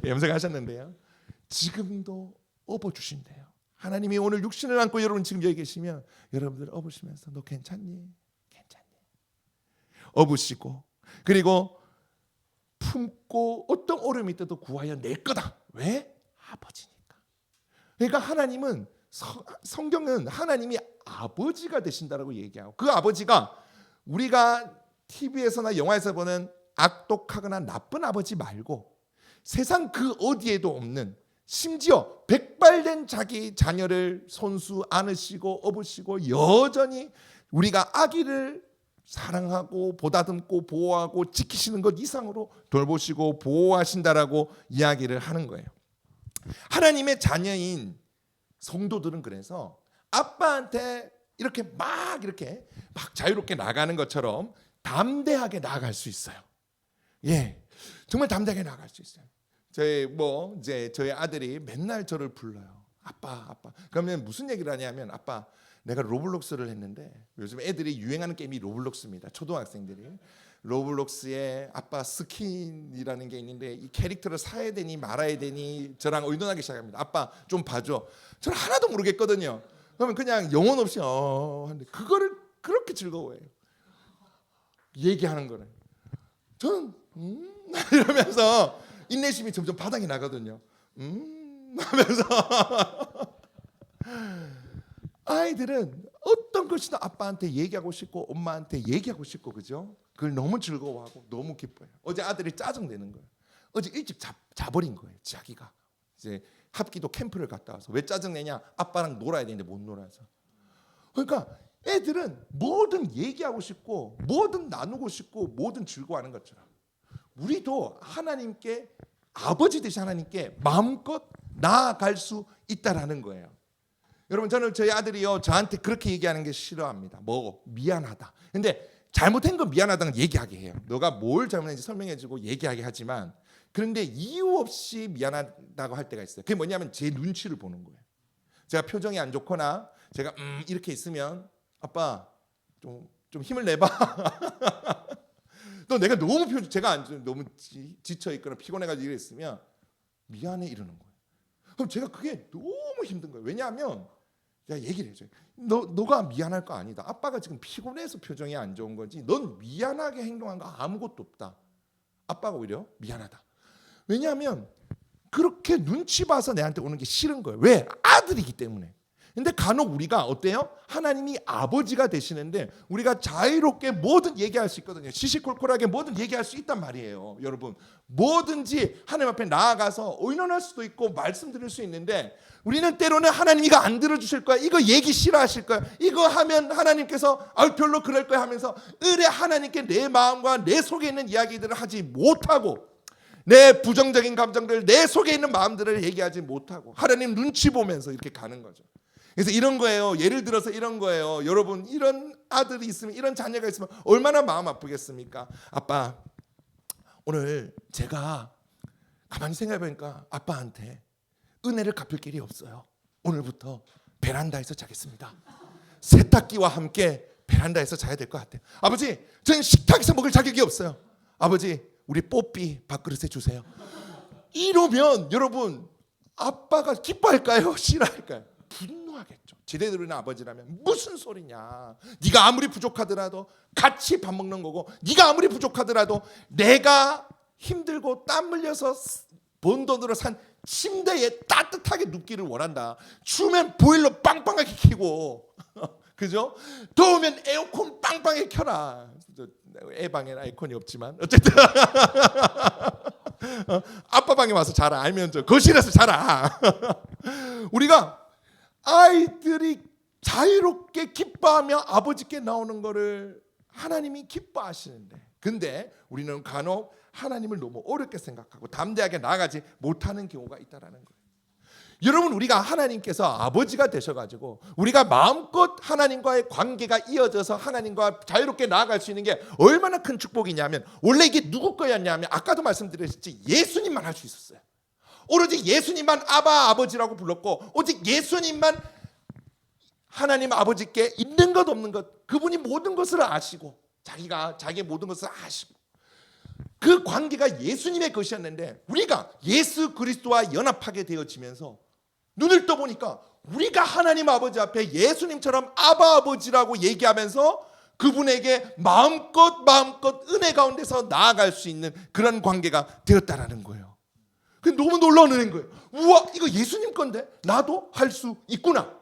염색하셨는데요. 지금도 업어주신대요. 하나님이 오늘 육신을 안고 여러분 지금 여기 계시면 여러분들 업으시면서 너 괜찮니? 업으시고 그리고 품고 어떤 어려움이 있어도 구하여 낼 거다. 왜? 아버지니까. 그러니까 하나님은 성경은 하나님이 아버지가 되신다라고 얘기하고 그 아버지가 우리가 TV에서나 영화에서 보는 악독하거나 나쁜 아버지 말고 세상 그 어디에도 없는, 심지어 백발된 자기 자녀를 손수 안으시고 업으시고 여전히 우리가 아기를 사랑하고 보다듬고 보호하고 지키시는 것 이상으로 돌보시고 보호하신다라고 이야기를 하는 거예요. 하나님의 자녀인 성도들은 그래서 아빠한테 이렇게 막 자유롭게 나가는 것처럼 담대하게 나아갈 수 있어요. 예, 정말 담대하게 나아갈 수 있어요. 저희 아들이 맨날 저를 불러요. 아빠. 그러면 무슨 얘기를 하냐면, 아빠, 내가 로블록스를 했는데, 요즘 애들이 유행하는 게임이 로블록스입니다. 초등학생들이. 로블록스에 아빠 스킨이라는 게 있는데 이 캐릭터를 사야 되니 말아야 되니 저랑 의논하기 시작합니다. 아빠 좀 봐줘. 저는 하나도 모르겠거든요. 그러면 그냥 영혼 없이 하는데 그거를 그렇게 즐거워해요. 얘기하는 거를. 저는 이러면서 인내심이 점점 바닥이 나거든요. 하면서 아이들은 어떤 것이든 아빠한테 얘기하고 싶고 엄마한테 얘기하고 싶고, 그죠? 그걸 너무 즐거워하고 너무 기뻐요. 어제 아들이 짜증내는 거예요. 어제 일찍 자버린 거예요. 자기가 이제 합기도 캠프를 갔다 와서. 왜 짜증내냐? 아빠랑 놀아야 되는데 못 놀아서. 그러니까 애들은 뭐든 얘기하고 싶고 뭐든 나누고 싶고 뭐든 즐거워하는 것처럼 우리도 하나님께, 아버지 되신 하나님께 마음껏 나아갈 수 있다라는 거예요. 여러분, 저는 저희 아들이요 저한테 그렇게 얘기하는 게 싫어합니다. 미안하다. 근데 잘못한 건 미안하다는 얘기하게 해요. 너가 뭘 잘못했는지 설명해주고 얘기하게 하지만, 그런데 이유 없이 미안하다고 할 때가 있어요. 그게 뭐냐면 제 눈치를 보는 거예요. 제가 표정이 안 좋거나 제가 이렇게 있으면, 아빠 좀 힘을 내봐. 또 내가 너무 지쳐 있거나 피곤해가지고 이랬으면 미안해 이러는 거예요. 그럼 제가 그게 너무 힘든 거예요. 왜냐하면 제가 얘기를 해줘요. 너가 미안할 거 아니다. 아빠가 지금 피곤해서 표정이 안 좋은 거지. 넌 미안하게 행동한 거 아무것도 없다. 아빠가 오히려 미안하다. 왜냐하면 그렇게 눈치 봐서 내한테 오는 게 싫은 거예요. 왜? 아들이기 때문에. 근데 간혹 우리가 어때요? 하나님이 아버지가 되시는데 우리가 자유롭게 뭐든 얘기할 수 있거든요. 시시콜콜하게 뭐든 얘기할 수 있단 말이에요. 여러분, 뭐든지 하나님 앞에 나아가서 의논할 수도 있고 말씀드릴 수 있는데, 우리는 때로는 하나님 이거 안 들어주실 거야, 이거 얘기 싫어하실 거야, 이거 하면 하나님께서 별로 그럴 거야 하면서 하나님께 내 마음과 내 속에 있는 이야기들을 하지 못하고, 내 부정적인 감정들, 내 속에 있는 마음들을 얘기하지 못하고 하나님 눈치 보면서 이렇게 가는 거죠. 그래서 이런 거예요. 예를 들어서 이런 거예요. 여러분, 이런 아들이 있으면, 이런 자녀가 있으면 얼마나 마음 아프겠습니까? 아빠, 오늘 제가 가만히 생각해 보니까 아빠한테 은혜를 갚을 길이 없어요. 오늘부터 베란다에서 자겠습니다. 세탁기와 함께 베란다에서 자야 될 것 같아요. 아버지, 저는 식탁에서 먹을 자격이 없어요. 아버지, 우리 뽀삐 밥그릇에 주세요. 이러면 여러분, 아빠가 기뻐할까요? 싫어할까요? 분노하겠죠. 제대로 된 아버지라면 무슨 소리냐, 네가 아무리 부족하더라도 같이 밥 먹는 거고, 네가 아무리 부족하더라도 내가 힘들고 땀 흘려서 번 돈으로 산 침대에 따뜻하게 눕기를 원한다. 추우면 보일러 빵빵하게 켜고 그죠? 더우면 에어컨 빵빵하게 켜라. 애 방에는 에어컨이 없지만 어쨌든 아빠 방에 와서 자라. 알면 저 거실에서 자라. 우리가 아이들이 자유롭게 기뻐하며 아버지께 나오는 거를 하나님이 기뻐하시는데, 근데 우리는 간혹 하나님을 너무 어렵게 생각하고 담대하게 나아가지 못하는 경우가 있다라는 거예요. 여러분, 우리가 하나님께서 아버지가 되셔가지고 우리가 마음껏 하나님과의 관계가 이어져서 하나님과 자유롭게 나아갈 수 있는 게 얼마나 큰 축복이냐면, 원래 이게 누구 거였냐면 아까도 말씀드렸지, 예수님만 할 수 있었어요. 오로지 예수님만 아버지라고 불렀고, 오직 예수님만 하나님 아버지께 있는 것 없는 것, 그분이 모든 것을 아시고 자기의 모든 것을 아시고 그 관계가 예수님의 것이었는데, 우리가 예수 그리스도와 연합하게 되어지면서 눈을 떠보니까 우리가 하나님 아버지 앞에 예수님처럼 아버지라고 얘기하면서 그분에게 마음껏 은혜 가운데서 나아갈 수 있는 그런 관계가 되었다라는 거예요. 너무 놀라운 은혜인 거예요. 우와, 이거 예수님 건데 나도 할 수 있구나.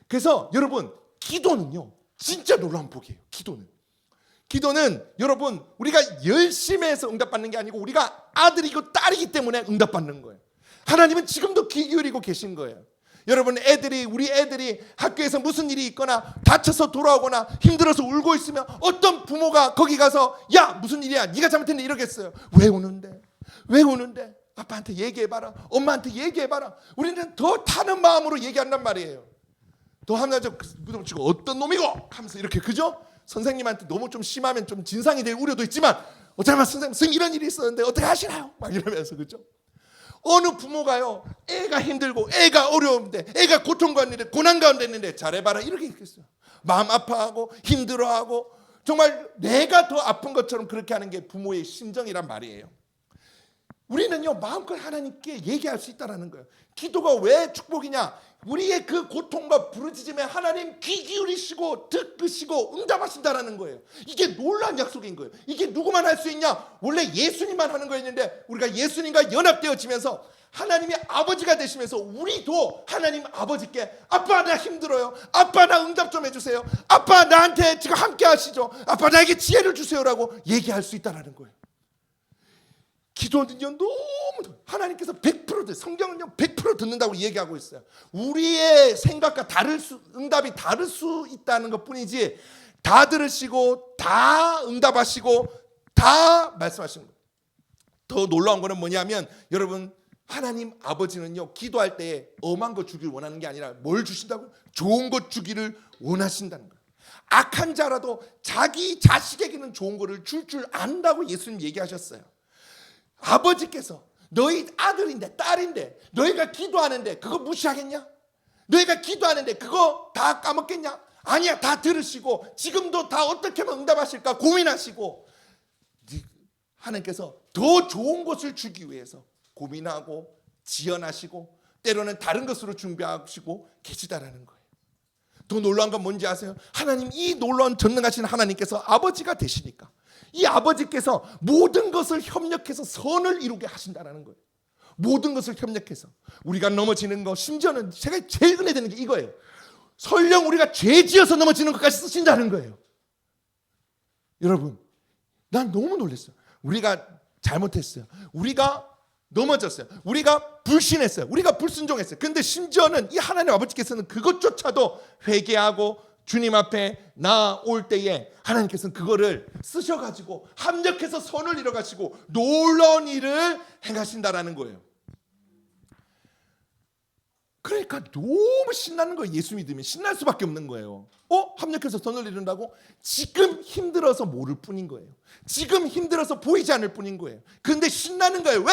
그래서 여러분, 기도는요 진짜 놀라운 복이에요. 기도는 여러분 우리가 열심히 해서 응답받는 게 아니고 우리가 아들이고 딸이기 때문에 응답받는 거예요. 하나님은 지금도 귀 기울이고 계신 거예요. 여러분 우리 애들이 학교에서 무슨 일이 있거나 다쳐서 돌아오거나 힘들어서 울고 있으면 어떤 부모가 거기 가서 야 무슨 일이야 네가 잘못했네 이러겠어요. 왜 우는데 아빠한테 얘기해봐라, 엄마한테 얘기해봐라. 우리는 더 타는 마음으로 얘기한단 말이에요. 더 하면 무덤 치고 어떤 놈이고 하면서 이렇게, 그죠? 선생님한테 너무 좀 심하면 좀 진상이 될 우려도 있지만 어쩌면 선생님 이런 일이 있었는데 어떻게 하시나요? 막 이러면서, 그죠? 어느 부모가요 애가 힘들고 애가 어려운데 애가 고통 가운데 고난 가운데 있는데 잘해봐라 이렇게 있겠어요? 마음 아파하고 힘들어하고 정말 내가 더 아픈 것처럼 그렇게 하는 게 부모의 심정이란 말이에요. 우리는요 마음껏 하나님께 얘기할 수 있다는 거예요. 기도가 왜 축복이냐? 우리의 그 고통과 부르짖음에 하나님 귀 기울이시고 듣으시고 응답하신다라는 거예요. 이게 놀라운 약속인 거예요. 이게 누구만 할 수 있냐? 원래 예수님만 하는 거였는데 우리가 예수님과 연합되어지면서 하나님이 아버지가 되시면서 우리도 하나님 아버지께 아빠 나 힘들어요, 아빠 나 응답 좀 해주세요, 아빠 나한테 지금 함께 하시죠, 아빠 나에게 지혜를 주세요라고 얘기할 수 있다는 거예요. 기도는요 너무 하나님께서 100% 성경은요 100% 듣는다고 얘기하고 있어요. 우리의 생각과 응답이 다를 수 있다는 것뿐이지 다 들으시고 다 응답하시고 다 말씀하시는 거예요. 더 놀라운 거는 뭐냐면 여러분 하나님 아버지는요 기도할 때 엄한 거 주기를 원하는 게 아니라 뭘 주신다고요? 좋은 것 주기를 원하신다는 거예요. 악한 자라도 자기 자식에게는 좋은 거를 줄 안다고 예수님 얘기하셨어요. 아버지께서 너희 아들인데 딸인데 너희가 기도하는데 그거 무시하겠냐? 너희가 기도하는데 그거 다 까먹겠냐? 아니야, 다 들으시고 지금도 다 어떻게 하면 응답하실까 고민하시고 하나님께서 더 좋은 것을 주기 위해서 고민하고 지연하시고 때로는 다른 것으로 준비하시고 계시다라는 거예요. 더 놀라운 건 뭔지 아세요? 하나님, 이 놀라운 전능하신 하나님께서 아버지가 되시니까 이 아버지께서 모든 것을 협력해서 선을 이루게 하신다는 거예요. 모든 것을 협력해서 우리가 넘어지는 거, 심지어는 제가 제일 은혜되는 게 이거예요. 설령 우리가 죄 지어서 넘어지는 것까지 쓰신다는 거예요. 여러분, 난 너무 놀랐어요. 우리가 잘못했어요. 우리가 넘어졌어요. 우리가 불신했어요. 우리가 불순종했어요. 근데 심지어는 이 하나님 아버지께서는 그것조차도 회개하고 주님 앞에 나올 때에 하나님께서는 그거를 쓰셔가지고 합력해서 선을 이뤄가시고 놀라운 일을 행하신다라는 거예요. 그러니까 너무 신나는 거예요. 예수 믿으면 신날 수밖에 없는 거예요. 합력해서 선을 이룬다고? 지금 힘들어서 모를 뿐인 거예요. 지금 힘들어서 보이지 않을 뿐인 거예요. 근데 신나는 거예요. 왜?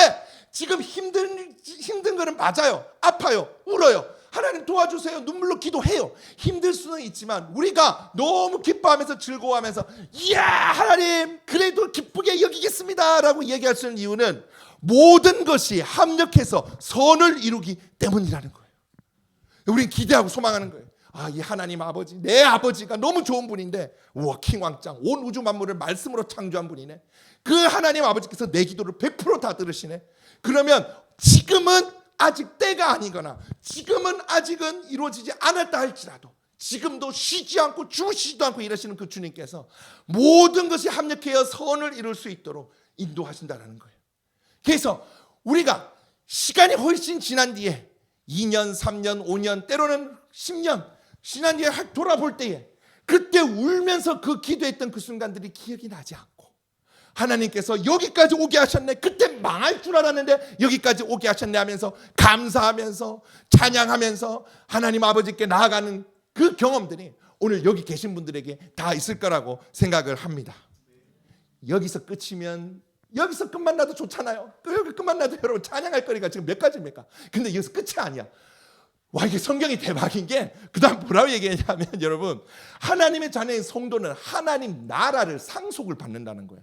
지금 힘든 거는 맞아요. 아파요. 울어요. 하나님 도와주세요. 눈물로 기도해요. 힘들 수는 있지만 우리가 너무 기뻐하면서 즐거워하면서 이야 하나님 그래도 기쁘게 여기겠습니다 라고 얘기할 수 있는 이유는 모든 것이 합력해서 선을 이루기 때문이라는 거예요. 우리는 기대하고 소망하는 거예요. 이 하나님 아버지, 내 아버지가 너무 좋은 분인데, 우와 킹왕짱 온 우주 만물을 말씀으로 창조한 분이네. 그 하나님 아버지께서 내 기도를 100% 다 들으시네. 그러면 지금은 아직 때가 아니거나 지금은 아직은 이루어지지 않았다 할지라도 지금도 쉬지 않고 주무시지도 않고 일하시는 그 주님께서 모든 것이 합력하여 선을 이룰 수 있도록 인도하신다는 거예요. 그래서 우리가 시간이 훨씬 지난 뒤에 2년, 3년, 5년, 때로는 10년 지난 뒤에 돌아볼 때에 그때 울면서 그 기도했던 그 순간들이 기억이 나지 않고 하나님께서 여기까지 오게 하셨네, 그때 망할 줄 알았는데 여기까지 오게 하셨네 하면서 감사하면서 찬양하면서 하나님 아버지께 나아가는 그 경험들이 오늘 여기 계신 분들에게 다 있을 거라고 생각을 합니다. 여기서 끝이면 여기서 끝만 나도 좋잖아요. 여기 끝만 나도 여러분 찬양할 거리가 지금 몇 가지입니까? 근데 여기서 끝이 아니야. 와, 이게 성경이 대박인 게 그 다음 뭐라고 얘기했냐면 여러분 하나님의 자녀인 성도는 하나님 나라를 상속을 받는다는 거예요.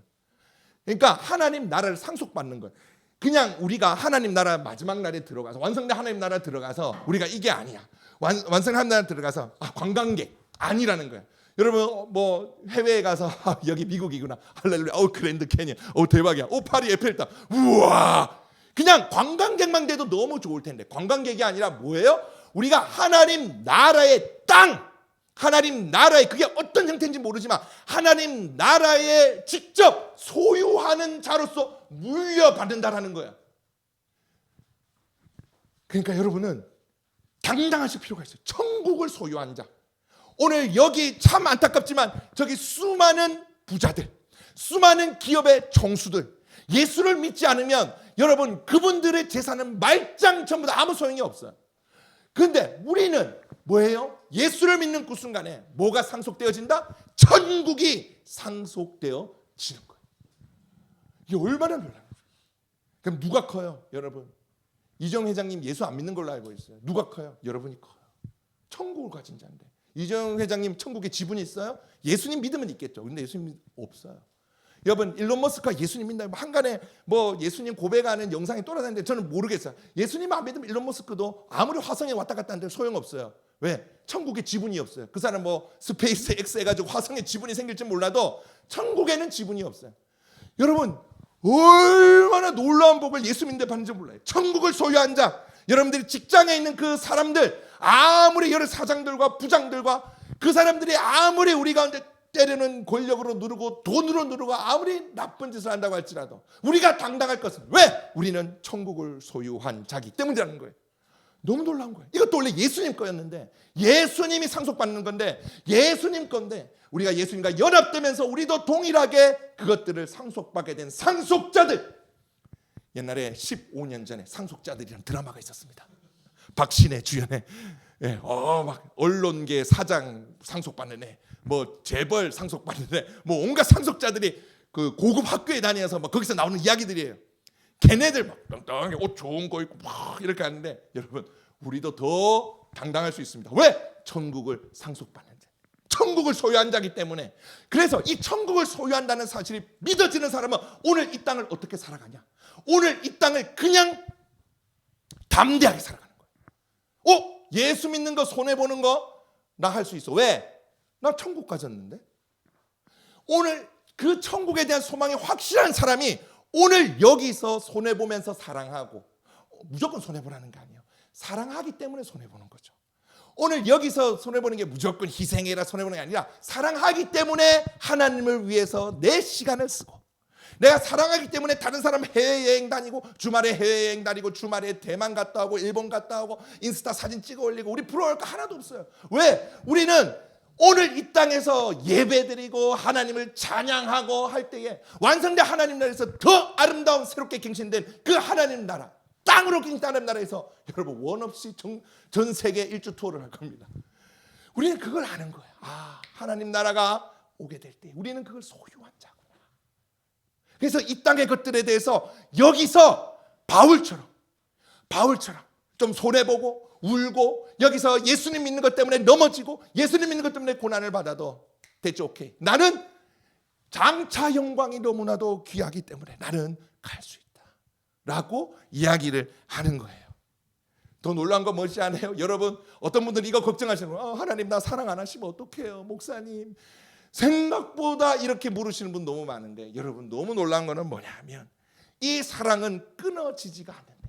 그러니까 하나님 나라를 상속받는 거예요. 그냥 우리가 하나님 나라 마지막 날에 들어가서 완성된 하나님 나라 들어가서 우리가 이게 아니야. 완성된 하나님 나라 들어가서 관광객 아니라는 거예요. 여러분 뭐 해외에 가서 여기 미국이구나 할렐루야, 그랜드 캐니언, 대박이야, 파리 에펠탑, 우와, 그냥 관광객만 돼도 너무 좋을 텐데 관광객이 아니라 뭐예요? 우리가 하나님 나라의 땅, 하나님 나라에, 그게 어떤 형태인지 모르지만 하나님 나라에 직접 소유하는 자로서 물려받는다라는 거야. 그러니까 여러분은 당당하실 필요가 있어요. 천국을 소유한 자. 오늘 여기 참 안타깝지만 저기 수많은 부자들, 수많은 기업의 총수들, 예수를 믿지 않으면 여러분 그분들의 재산은 말짱 전부 다 아무 소용이 없어요. 그런데 우리는 뭐예요? 예수를 믿는 그 순간에 뭐가 상속되어진다? 천국이 상속되어지는 거예요. 이게 얼마나 놀라운 거예요. 그럼 누가 커요? 여러분, 이정 회장님 예수 안 믿는 걸로 알고 있어요. 누가 커요? 여러분이 커요. 천국을 가진 자인데. 이정 회장님 천국에 지분이 있어요? 예수님 믿으면 있겠죠. 근데 예수님 없어요. 여러분, 일론 머스크가 예수님 믿나요? 한간에 뭐 예수님 고백하는 영상이 돌아다니는데 저는 모르겠어요. 예수님 안 믿으면 일론 머스크도 아무리 화성에 왔다 갔다 하는데 소용없어요. 왜? 천국에 지분이 없어요. 그 사람 뭐 스페이스 X 해가지고 화성에 지분이 생길지 몰라도 천국에는 지분이 없어요. 여러분, 얼마나 놀라운 복을 예수 믿는데 받는지 몰라요. 천국을 소유한 자, 여러분들이 직장에 있는 그 사람들, 아무리 여러 사장들과 부장들과 그 사람들이 아무리 우리 가운데 때려는 권력으로 누르고 돈으로 누르고 아무리 나쁜 짓을 한다고 할지라도 우리가 당당할 것은, 왜? 우리는 천국을 소유한 자기 때문이라는 거예요. 너무 놀라운 거예요. 이것도 원래 예수님 거였는데, 예수님이 상속받는 건데, 예수님 건데 우리가 예수님과 연합되면서 우리도 동일하게 그것들을 상속받게 된 상속자들. 옛날에 15년 전에 상속자들이라는 드라마가 있었습니다. 박신혜 주연의, 막 언론계 사장 상속받는 애, 뭐 재벌 상속받는 애, 뭐 온갖 상속자들이 그 고급 학교에 다녀서 막 거기서 나오는 이야기들이에요. 걔네들 막 당당하게 옷 좋은 거 입고 막 이렇게 하는데, 여러분, 우리도 더 당당할 수 있습니다. 왜? 천국을 상속받는 자, 천국을 소유한 자기 때문에. 그래서 이 천국을 소유한다는 사실이 믿어지는 사람은 오늘 이 땅을 어떻게 살아가냐? 오늘 이 땅을 그냥 담대하게 살아가는 거예요. 예수 믿는 거, 손해보는 거 나 할 수 있어. 왜? 나 천국 가졌는데. 오늘 그 천국에 대한 소망이 확실한 사람이 오늘 여기서 손해보면서 사랑하고, 무조건 손해보라는 게 아니에요. 사랑하기 때문에 손해보는 거죠. 오늘 여기서 손해보는 게 무조건 희생해라 손해보는 게 아니라, 사랑하기 때문에 하나님을 위해서 내 시간을 쓰고, 내가 사랑하기 때문에 다른 사람 해외여행 다니고, 주말에 해외여행 다니고, 주말에 대만 갔다 오고, 일본 갔다 오고, 인스타 사진 찍어 올리고, 우리 부러워할 거 하나도 없어요. 왜? 우리는 오늘 이 땅에서 예배드리고 하나님을 찬양하고 할 때에 완성된 하나님 나라에서 더 아름다운 새롭게 갱신된 그 하나님 나라, 땅으로 갱신된 나라에서 여러분 원 없이 전 세계 일주 투어를 할 겁니다. 우리는 그걸 아는 거예요. 하나님 나라가 오게 될 때 우리는 그걸 소유한 자구나. 그래서 이 땅의 것들에 대해서 여기서 바울처럼 좀 손해보고 울고, 여기서 예수님 믿는 것 때문에 넘어지고, 예수님 믿는 것 때문에 고난을 받아도 됐죠. 오케이. 나는 장차 영광이 너무나도 귀하기 때문에 나는 갈 수 있다 라고 이야기를 하는 거예요. 더 놀라운 건 뭔지 아세요? 여러분, 어떤 분들은 이거 걱정하시는 거예요. 하나님 나 사랑 안 하시면 어떡해요? 목사님, 생각보다 이렇게 물으시는 분 너무 많은데, 여러분 너무 놀라운 거는 뭐냐면 이 사랑은 끊어지지가 않는데,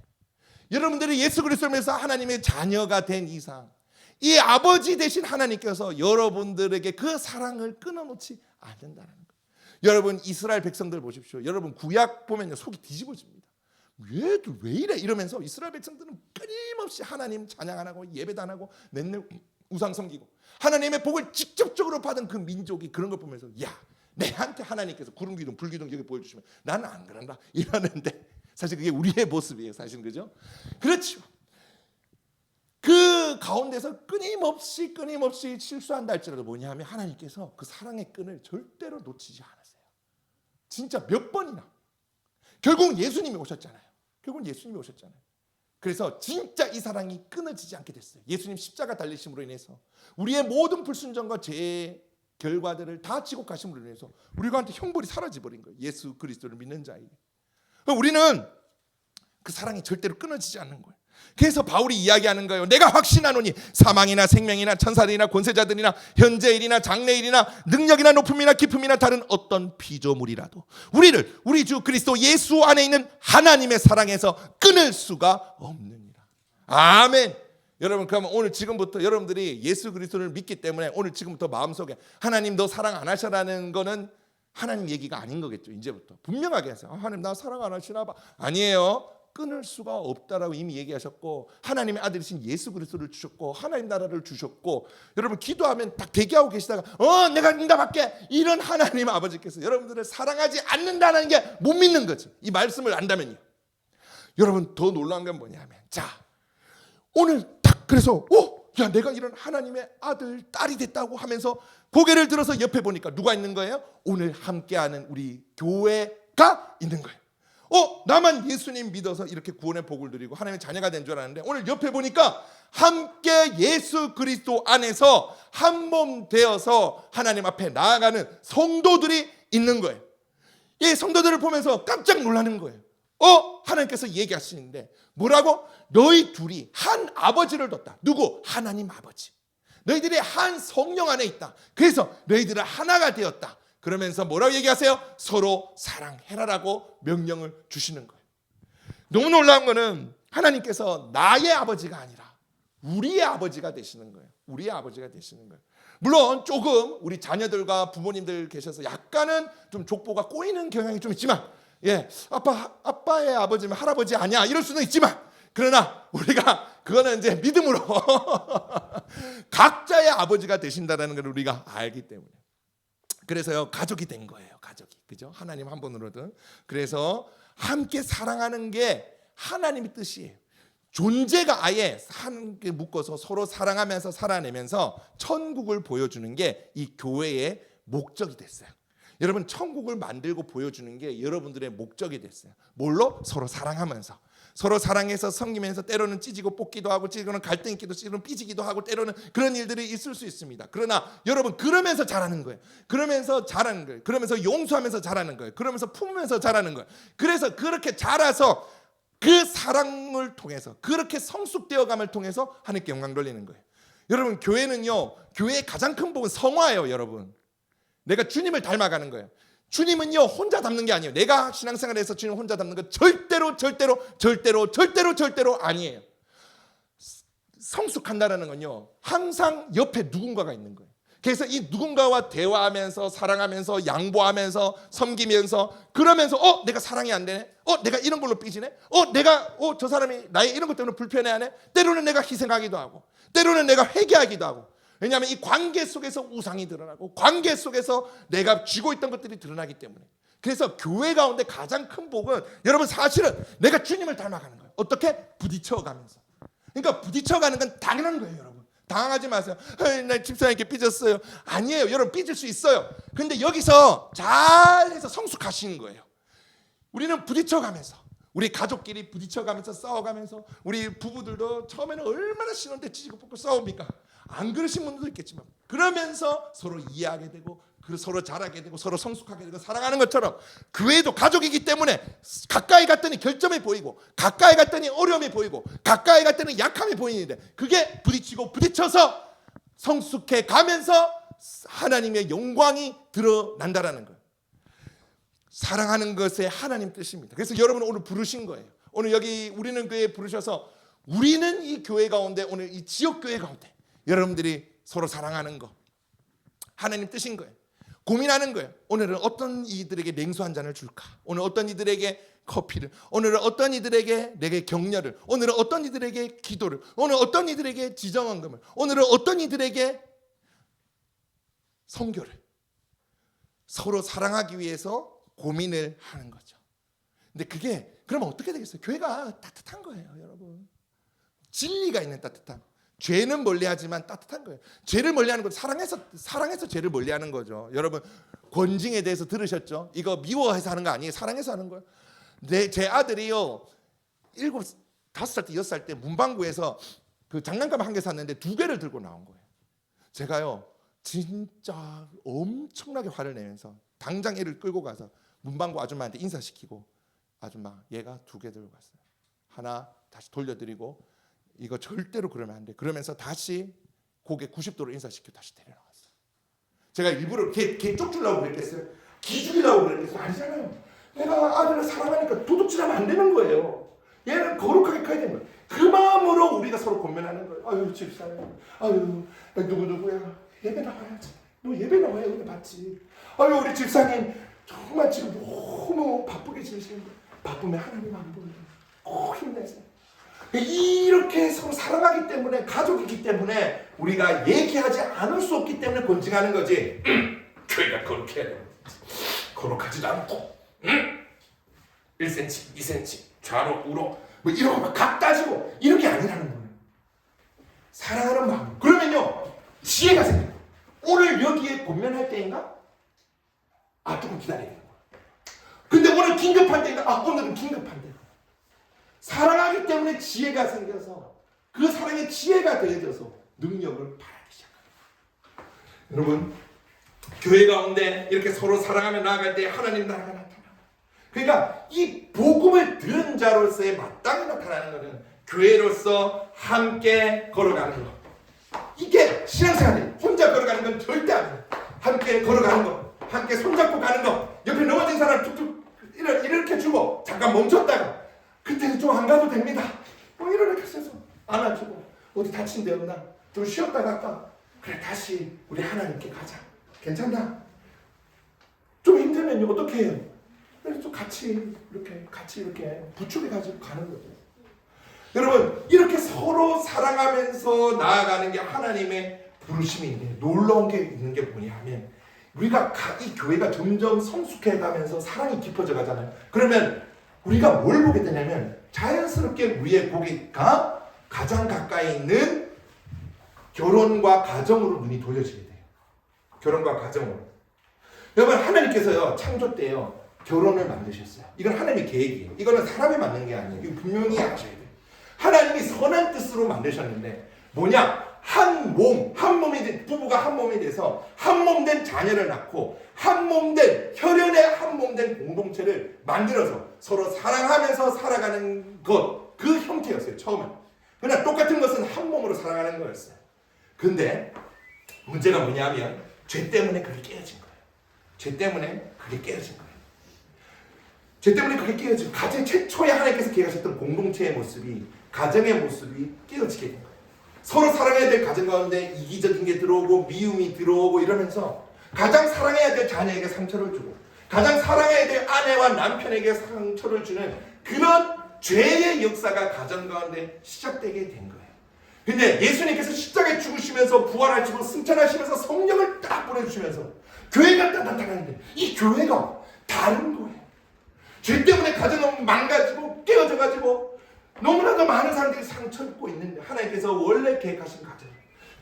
여러분들이 예수 그리스도를 통해서 하나님의 자녀가 된 이상 이 아버지 되신 하나님께서 여러분들에게 그 사랑을 끊어놓지 않는다는 거예요. 여러분, 이스라엘 백성들 보십시오. 여러분 구약 보면요, 속이 뒤집어집니다. 얘들 왜 이래? 이러면서 이스라엘 백성들은 끊임없이 하나님 찬양 안 하고 예배도 안 하고 맨날 우상 섬기고, 하나님의 복을 직접적으로 받은 그 민족이 그런 걸 보면서, 야, 내한테 하나님께서 구름 기둥 불 기둥 여기 보여주시면 나는 안 그런다 이러는데, 사실 그게 우리의 모습이에요. 사실은, 그죠? 그렇죠. 그 가운데서 끊임없이 실수한다 할지라도 뭐냐면 하나님께서 그 사랑의 끈을 절대로 놓치지 않으세요. 진짜 몇 번이나. 결국은 예수님이 오셨잖아요. 그래서 진짜 이 사랑이 끊어지지 않게 됐어요. 예수님 십자가 달리심으로 인해서 우리의 모든 불순종과 죄의 결과들을 다 지고 가심으로 인해서 우리가 형벌이 사라져버린 거예요. 예수 그리스도를 믿는 자에게. 우리는 그 사랑이 절대로 끊어지지 않는 거예요. 그래서 바울이 이야기하는 거예요. 내가 확신하노니 사망이나 생명이나 천사들이나 권세자들이나 현재일이나 장래일이나 능력이나 높음이나 깊음이나 다른 어떤 피조물이라도 우리를 우리 주 그리스도 예수 안에 있는 하나님의 사랑에서 끊을 수가 없느니라. 아멘. 여러분 그러면 오늘 지금부터 여러분들이 예수 그리스도를 믿기 때문에 오늘 지금부터 마음속에 하나님 너 사랑 안 하셔라는 거는 하나님 얘기가 아닌 거겠죠. 이제부터 분명하게 하세요. 하나님 나 사랑 안 하시나 봐. 아니에요. 끊을 수가 없다라고 이미 얘기하셨고 하나님의 아들이신 예수 그리스도를 주셨고 하나님 나라를 주셨고 여러분 기도하면 딱 대기하고 계시다가 내가 응답할게 이런 하나님 아버지께서 여러분들을 사랑하지 않는다는 게 못 믿는 거죠. 이 말씀을 안다면요. 여러분 더 놀라운 건 뭐냐면 자 오늘 딱 그래서 야 내가 이런 하나님의 아들 딸이 됐다고 하면서 고개를 들어서 옆에 보니까 누가 있는 거예요? 오늘 함께하는 우리 교회가 있는 거예요. 나만 예수님 믿어서 이렇게 구원의 복을 누리고 하나님의 자녀가 된 줄 알았는데 오늘 옆에 보니까 함께 예수 그리스도 안에서 한 몸 되어서 하나님 앞에 나아가는 성도들이 있는 거예요. 이 성도들을 보면서 깜짝 놀라는 거예요. 하나님께서 얘기하시는데 뭐라고? 너희 둘이 한 아버지를 뒀다. 누구? 하나님 아버지. 너희들이 한 성령 안에 있다. 그래서 너희들은 하나가 되었다. 그러면서 뭐라고 얘기하세요? 서로 사랑해라라고 명령을 주시는 거예요. 너무 놀라운 거는 하나님께서 나의 아버지가 아니라 우리의 아버지가 되시는 거예요. 우리의 아버지가 되시는 거예요. 물론 조금 우리 자녀들과 부모님들 계셔서 약간은 좀 족보가 꼬이는 경향이 좀 있지만 아빠의 아버지면 할아버지 아니야 이럴 수는 있지만 그러나 우리가 그거는 이제 믿음으로 각자의 아버지가 되신다는 걸 우리가 알기 때문에 그래서요 가족이 된 거예요. 가족이 그죠? 하나님 한 분으로든 그래서 함께 사랑하는 게 하나님의 뜻이에요. 존재가 아예 함께 묶어서 서로 사랑하면서 살아내면서 천국을 보여주는 게 이 교회의 목적이 됐어요. 여러분 천국을 만들고 보여주는 게 여러분들의 목적이 됐어요. 뭘로? 서로 사랑하면서 서로 사랑해서 섬기면서 때로는 찢고 뽑기도 하고 때로는 갈등 있기도 때로는 삐지기도 하고 때로는 그런 일들이 있을 수 있습니다. 그러나 여러분 그러면서 자라는 거예요. 그러면서 자라는 거예요. 그러면서 용서하면서 자라는 거예요. 그러면서 품으면서 자라는 거예요. 그래서 그렇게 자라서 그 사랑을 통해서 그렇게 성숙되어감을 통해서 하나님께 영광 돌리는 거예요. 여러분 교회는요 교회의 가장 큰 복은 성화예요. 여러분 내가 주님을 닮아가는 거예요. 주님은요 혼자 닮는 게 아니에요. 내가 신앙생활에서 주님 혼자 닮는 건 절대로 아니에요. 성숙한다는 건요 항상 옆에 누군가가 있는 거예요. 그래서 이 누군가와 대화하면서 사랑하면서 양보하면서 섬기면서 그러면서 내가 사랑이 안 되네. 내가 이런 걸로 삐지네. 내가 저 사람이 나의 이런 것 때문에 불편해하네. 때로는 내가 희생하기도 하고 때로는 내가 회개하기도 하고 왜냐하면 이 관계 속에서 우상이 드러나고 관계 속에서 내가 쥐고 있던 것들이 드러나기 때문에 그래서 교회 가운데 가장 큰 복은 여러분 사실은 내가 주님을 닮아가는 거예요. 어떻게? 부딪혀가면서. 그러니까 부딪혀가는 건 당연한 거예요. 여러분 당황하지 마세요. 나 집사님께 삐졌어요. 아니에요. 여러분 삐질 수 있어요. 근데 여기서 잘해서 성숙하시는 거예요. 우리는 부딪혀가면서 우리 가족끼리 부딪혀가면서 싸워가면서 우리 부부들도 처음에는 얼마나 신혼때 찢고 뽑고 싸웁니까? 안 그러신 분들도 있겠지만 그러면서 서로 이해하게 되고 서로 잘하게 되고 서로 성숙하게 되고 사랑하는 것처럼 교회도 가족이기 때문에 가까이 갔더니 결점이 보이고 가까이 갔더니 어려움이 보이고 가까이 갔더니 약함이 보이는데 그게 부딪히고 부딪혀서 성숙해 가면서 하나님의 영광이 드러난다라는 거예요. 사랑하는 것에 하나님 뜻입니다. 그래서 여러분 오늘 부르신 거예요. 오늘 여기 우리는 교회에 부르셔서 우리는 이 교회 가운데 오늘 이 지역 교회 가운데 여러분들이 서로 사랑하는 거 하나님 뜻인 거예요. 고민하는 거예요. 오늘은 어떤 이들에게 냉수 한 잔을 줄까? 오늘 어떤 이들에게 커피를, 오늘은 어떤 이들에게 내게 격려를, 오늘은 어떤 이들에게 기도를, 오늘 어떤 이들에게 지정헌금을, 오늘은 어떤 이들에게 선교를 서로 사랑하기 위해서 고민을 하는 거죠. 근데 그게 그러면 어떻게 되겠어요? 교회가 따뜻한 거예요, 여러분. 진리가 있는 따뜻함. 죄는 멀리하지만 따뜻한 거예요. 죄를 멀리하는 건 사랑해서 죄를 멀리하는 거죠. 여러분 권징에 대해서 들으셨죠? 이거 미워해서 하는 거 아니에요. 사랑해서 하는 거예요. 제 아들이요 5살 때 6살 때 문방구에서 그 장난감 한 개 샀는데 2개를 들고 나온 거예요. 제가요 진짜 엄청나게 화를 내면서 당장 애를 끌고 가서 문방구 아줌마한테 인사시키고 아줌마 얘가 2개 들고 갔어요. 하나 다시 돌려드리고 이거 절대로 그러면 안 돼. 그러면서 다시 고개 90도로 인사시키고 다시 데려나갔어요. 제가 일부러 걔 쫓으려고 그랬겠어요? 기죽이려고 그랬겠어요? 아니잖아요. 내가 아들을 사랑하니까 도둑질하면 안 되는 거예요. 얘는 거룩하게 커야 되는 거예요. 그 마음으로 우리가 서로 권면하는 거예요. 아유 집사님, 아유 누구야 예배 나와야지. 너 예배 나와야 은혜 받지. 아유 우리 집사님 정말 지금 너무 바쁘게 지내시는데 바쁘면 하나님 안 보여요. 꼭 힘내세요. 이렇게 서로 사랑하기 때문에 가족이기 때문에 우리가 얘기하지 않을 수 없기 때문에 권징하는 거지. 교회가 거룩해. 거룩하지도 않고 1cm, 2cm 좌로 우로 뭐 이런 거 막 각 따지고 이런 게 아니라는 거예요. 사랑하는 마음. 그러면요 지혜가 생겨요. 오늘 여기에 권면할 때인가? 조금 기다려야 되는 거야. 근데 오늘 긴급한 때인가? 오늘은 긴급한 때. 사랑하기 때문에 지혜가 생겨서 그 사랑의 지혜가 더해져서 능력을 발하기 시작합니다. 여러분 교회 가운데 이렇게 서로 사랑하며 나아갈 때 하나님 나라가 나타납니다. 그러니까 이 복음을 들은 자로서의 마땅히 나타나는 것은 교회로서 함께 걸어가는 것. 이게 신앙생활이 혼자 걸어가는 건 절대 아니에요. 함께 걸어가는 것, 함께 손잡고 가는 것. 옆에 넘어진 사람 툭툭 이렇게 주고 잠깐 멈췄다가 그때는 좀 안 가도 됩니다. 이렇게 해서 안아주고 어디 다친 데 없나? 좀 쉬었다 갈까? 그래 다시 우리 하나님께 가자. 괜찮나? 좀 힘들면요 어떻게 해요? 좀 같이 이렇게 부축해 가지고 가는 거죠. 여러분 이렇게 서로 사랑하면서 나아가는 게 하나님의 부르심인데 놀라운 게 있는 게 뭐냐면 우리가 이 교회가 점점 성숙해가면서 사랑이 깊어져 가잖아요. 그러면 우리가 뭘 보게 되냐면 자연스럽게 우리의 고기가 가장 가까이 있는 결혼과 가정으로 눈이 돌려지게 돼요. 결혼과 가정으로. 여러분 하나님께서요 창조 때요 결혼을 만드셨어요. 이건 하나님의 계획이에요. 이거는 사람이 만든 게 아니에요. 이거 분명히 아셔야 돼요. 하나님이 선한 뜻으로 만드셨는데 뭐냐? 한 몸이 부부가 한 몸이 돼서 한 몸 된 자녀를 낳고 한 몸 된 혈연의 한 몸 된 공동체를 만들어서 서로 사랑하면서 살아가는 것, 그 형태였어요 처음엔. 그러나 똑같은 것은 한 몸으로 살아가는 거였어요. 근데 문제가 뭐냐면 죄 때문에 그게 깨어진 거예요. 죄 때문에 그게 깨어진 거예요. 죄 때문에 그게 깨어지고 가장 최초에 하나님께서 계획하셨던 공동체의 모습이 가정의 모습이 깨어지게 된 거예요. 서로 사랑해야 될 가정 가운데 이기적인 게 들어오고 미움이 들어오고 이러면서 가장 사랑해야 될 자녀에게 상처를 주고 가장 사랑해야 될 아내와 남편에게 상처를 주는 그런 죄의 역사가 가정 가운데 시작되게 된 거예요. 근데 예수님께서 십자가에 죽으시면서 부활하시고 승천하시면서 성령을 딱 보내주시면서 교회가 딱 나타나는데 이 교회가 다른 거예요. 죄 때문에 가정은 망가지고 깨어져가지고 너무나도 많은 사람들이 상처를 입고 있는데 하나님께서 원래 계획하신 가정.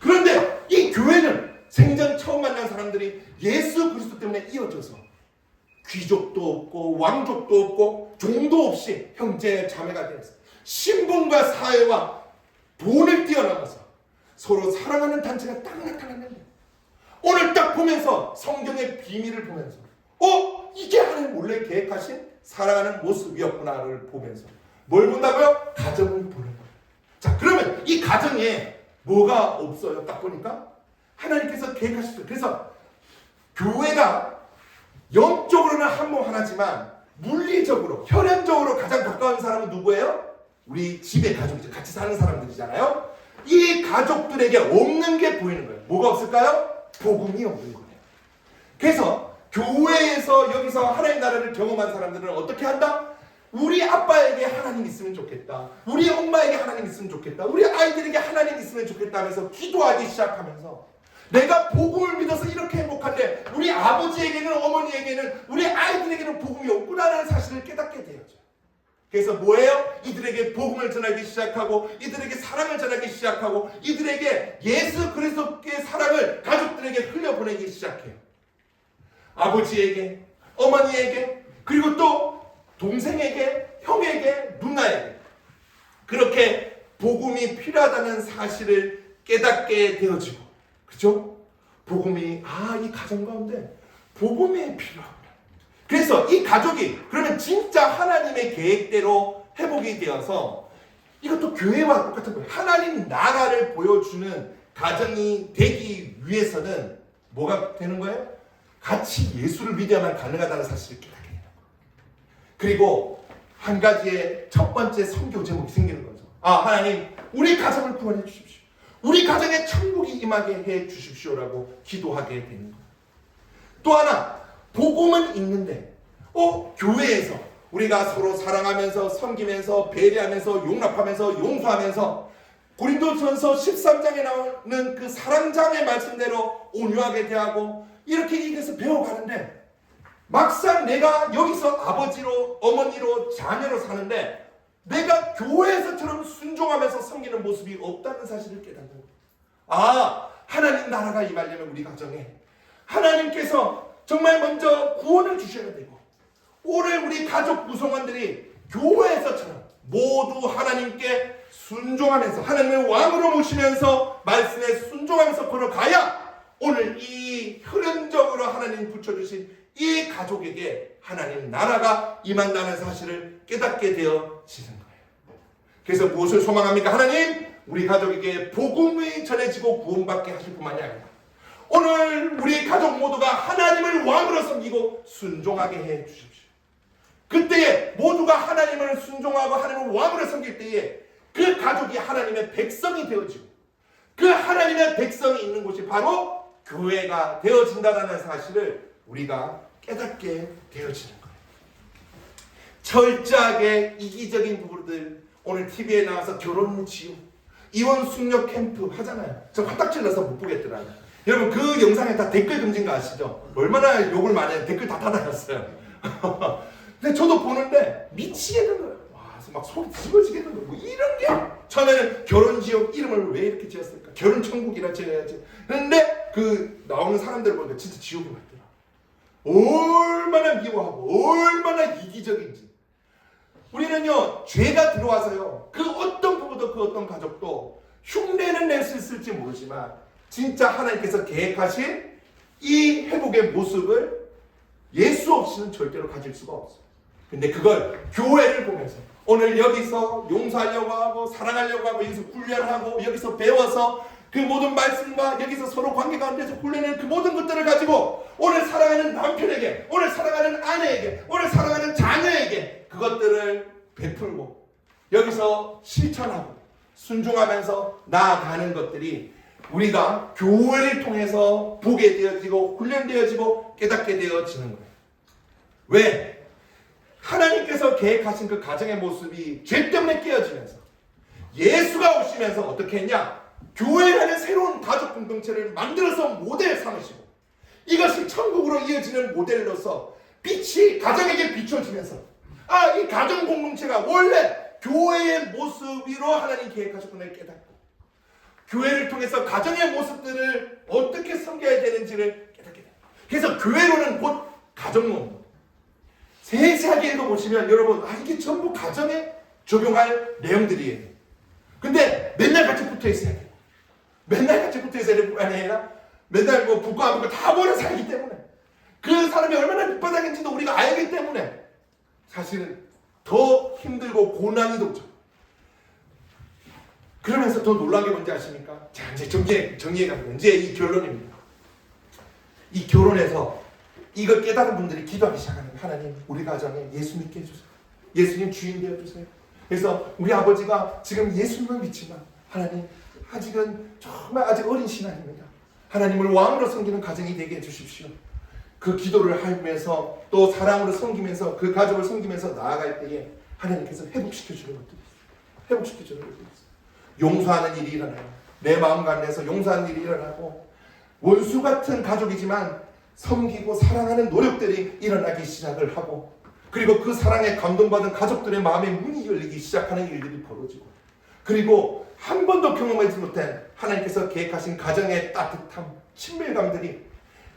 그런데 이 교회는 생전 처음 만난 사람들이 예수 그리스도 때문에 이어져서 귀족도 없고 왕족도 없고 종도 없이 형제 자매가 되어서 신분과 사회와 돈을 뛰어넘어서 서로 사랑하는 단체가 딱 나타났는데 오늘 딱 보면서 성경의 비밀을 보면서 이게 하나님 원래 계획하신 사랑하는 모습이었구나를 보면서 뭘 본다고요? 가정을 보는 거예요. 자, 그러면 이 가정에 뭐가 없어요? 딱 보니까 하나님께서 계획하셨어요. 그래서 교회가 영적으로는 한 몸 하나지만 물리적으로, 혈연적으로 가장 가까운 사람은 누구예요? 우리 집의 가족이죠. 같이 사는 사람들이잖아요. 이 가족들에게 없는 게 보이는 거예요. 뭐가 없을까요? 복음이 없는 거예요. 그래서 교회에서 여기서 하나님의 나라를 경험한 사람들은 어떻게 한다? 우리 아빠에게 하나님 있으면 좋겠다. 우리 엄마에게 하나님 있으면 좋겠다. 우리 아이들에게 하나님 있으면 좋겠다 하면서 기도하기 시작하면서 내가 복음을 믿어서 이렇게 행복한데 우리 아버지에게는 어머니에게는 우리 아이들에게는 복음이 없구나라는 사실을 깨닫게 되었죠. 그래서 뭐예요? 이들에게 복음을 전하기 시작하고 이들에게 사랑을 전하기 시작하고 이들에게 예수 그리스도의 사랑을 가족들에게 흘려보내기 시작해요. 아버지에게, 어머니에게, 그리고 또 동생에게, 형에게, 누나에게 그렇게 복음이 필요하다는 사실을 깨닫게 되어지고, 그렇죠? 복음이 이 가정 가운데 복음이 필요하구나. 그래서 이 가족이 그러면 진짜 하나님의 계획대로 회복이 되어서 이것도 교회와 똑같은 거예요. 하나님 나라를 보여주는 가정이 되기 위해서는 뭐가 되는 거예요? 같이 예수를 믿어야만 가능하다는 사실을 깨닫게 되는 거예요. 그리고 한 가지의 첫 번째 선교 제목이 생기는 거죠. 하나님 우리 가정을 구원해 주십시오. 우리 가정에 천국이 임하게 해 주십시오라고 기도하게 되는 거예요. 또 하나, 복음은 있는데 교회에서 우리가 서로 사랑하면서 섬기면서 배려하면서 용납하면서 용서하면서 고린도전서 13장에 나오는 그 사랑장의 말씀대로 온유하게 대하고 이렇게 얘기해서 배워가는데, 막상 내가 여기서 아버지로 어머니로 자녀로 사는데 내가 교회에서처럼 순종하면서 섬기는 모습이 없다는 사실을 깨닫는 거예요. 하나님 나라가 임하려면 우리 가정에 하나님께서 정말 먼저 구원을 주셔야 되고, 오늘 우리 가족 구성원들이 교회에서처럼 모두 하나님께 순종하면서 하나님을 왕으로 모시면서 말씀에 순종하면서 걸어가야 오늘 이 흐름적으로 하나님 붙여주신 이 가족에게 하나님 나라가 임한다는 사실을 깨닫게 되어지는 거예요. 그래서 무엇을 소망합니까? 하나님 우리 가족에게 복음이 전해지고 구원받게 하실 뿐만이 아니라 오늘 우리 가족 모두가 하나님을 왕으로 섬기고 순종하게 해 주십시오. 그때에 모두가 하나님을 순종하고 하나님을 왕으로 섬길 때에 그 가족이 하나님의 백성이 되어지고 그 하나님의 백성이 있는 곳이 바로 교회가 되어진다는 사실을 우리가 깨닫게 되어지는 거예요. 철저하게 이기적인 부부들 오늘 TV에 나와서 결혼 지우 이혼 숙녀 캠프 하잖아요. 저 화딱질 나서 못 보겠더라고요. 여러분 그 영상에 다 댓글 금지인 거 아시죠? 얼마나 욕을 많이 해요. 댓글 다 닫아놨어요. 근데 저도 보는데 미치겠는 거예요. 막 속이 뒤집어지겠는 거예요. 뭐 이런 게 처음에는 결혼지역 이름을 왜 이렇게 지었을까? 결혼천국이라 지어야지. 그런데 그 나오는 사람들 보니까 진짜 지옥이 맞더라. 얼마나 미워하고 얼마나 이기적인지. 우리는요 죄가 들어와서요 그 어떤 부부도 그 어떤 가족도 흉내는 낼 수 있을지 모르지만 진짜 하나님께서 계획하신 이 회복의 모습을 예수 없이는 절대로 가질 수가 없어요. 근데 그걸 교회를 보면서 오늘 여기서 용서하려고 하고 사랑하려고 하고 여기서 훈련하고 여기서 배워서 그 모든 말씀과 여기서 서로 관계 가운데서 훈련하는 그 모든 것들을 가지고 오늘 사랑하는 남편에게, 오늘 사랑하는 아내에게, 오늘 사랑하는 자녀에게 그것들을 베풀고 여기서 실천하고 순종하면서 나아가는 것들이 우리가 교회를 통해서 보게 되어지고 훈련되어지고 깨닫게 되어지는 거예요. 왜? 하나님께서 계획하신 그 가정의 모습이 죄 때문에 깨어지면서 예수가 오시면서 어떻게 했냐? 교회라는 새로운 가족 공동체를 만들어서 모델 삼으시고 이것이 천국으로 이어지는 모델로서 빛이 가정에게 비춰지면서 이 가정 공동체가 원래 교회의 모습으로 하나님 계획하셨구나 깨닫고 교회를 통해서 가정의 모습들을 어떻게 섬겨야 되는지를 깨닫게 됩니다. 그래서 교회로는 곧 가정론 세세하게 읽어보시면 여러분 이게 전부 가정에 적용할 내용들이에요. 근데 맨날 같이 붙어 있어야 돼요. 맨날 같이 붙어 있어야 되는 뿐 아니라 맨날 뭐 붙고 안 붙고 다 모여 살기 때문에 그 사람이 얼마나 밑바닥인지도 우리가 알기 때문에 사실은 더 힘들고 고난이 더 그러면서 더 놀라운 게 뭔지 아십니까? 자 이제 정리해 갑니다. 이제 이 결론입니다. 이 결혼에서 이걸 깨달은 분들이 기도하기 시작하는 거예요. 하나님 우리 가정에 예수 믿게 해주세요. 예수님 주인 되어주세요. 그래서 우리 아버지가 지금 예수님을 믿지만 하나님 아직은 정말 아직 어린 신앙입니다. 하나님을 왕으로 섬기는 가정이 되게 해주십시오. 그 기도를 하면서 또 사랑으로 섬기면서 그 가족을 섬기면서 나아갈 때에 하나님께서 회복시켜주는 것들이 있어요. 회복시켜주는 것들이 있어요. 용서하는 일이 일어나요. 내 마음 가운데서 용서하는 일이 일어나고 원수 같은 가족이지만 섬기고 사랑하는 노력들이 일어나기 시작을 하고 그리고 그 사랑에 감동받은 가족들의 마음의 문이 열리기 시작하는 일들이 벌어지고 그리고 한 번도 경험하지 못한 하나님께서 계획하신 가정의 따뜻함, 친밀감들이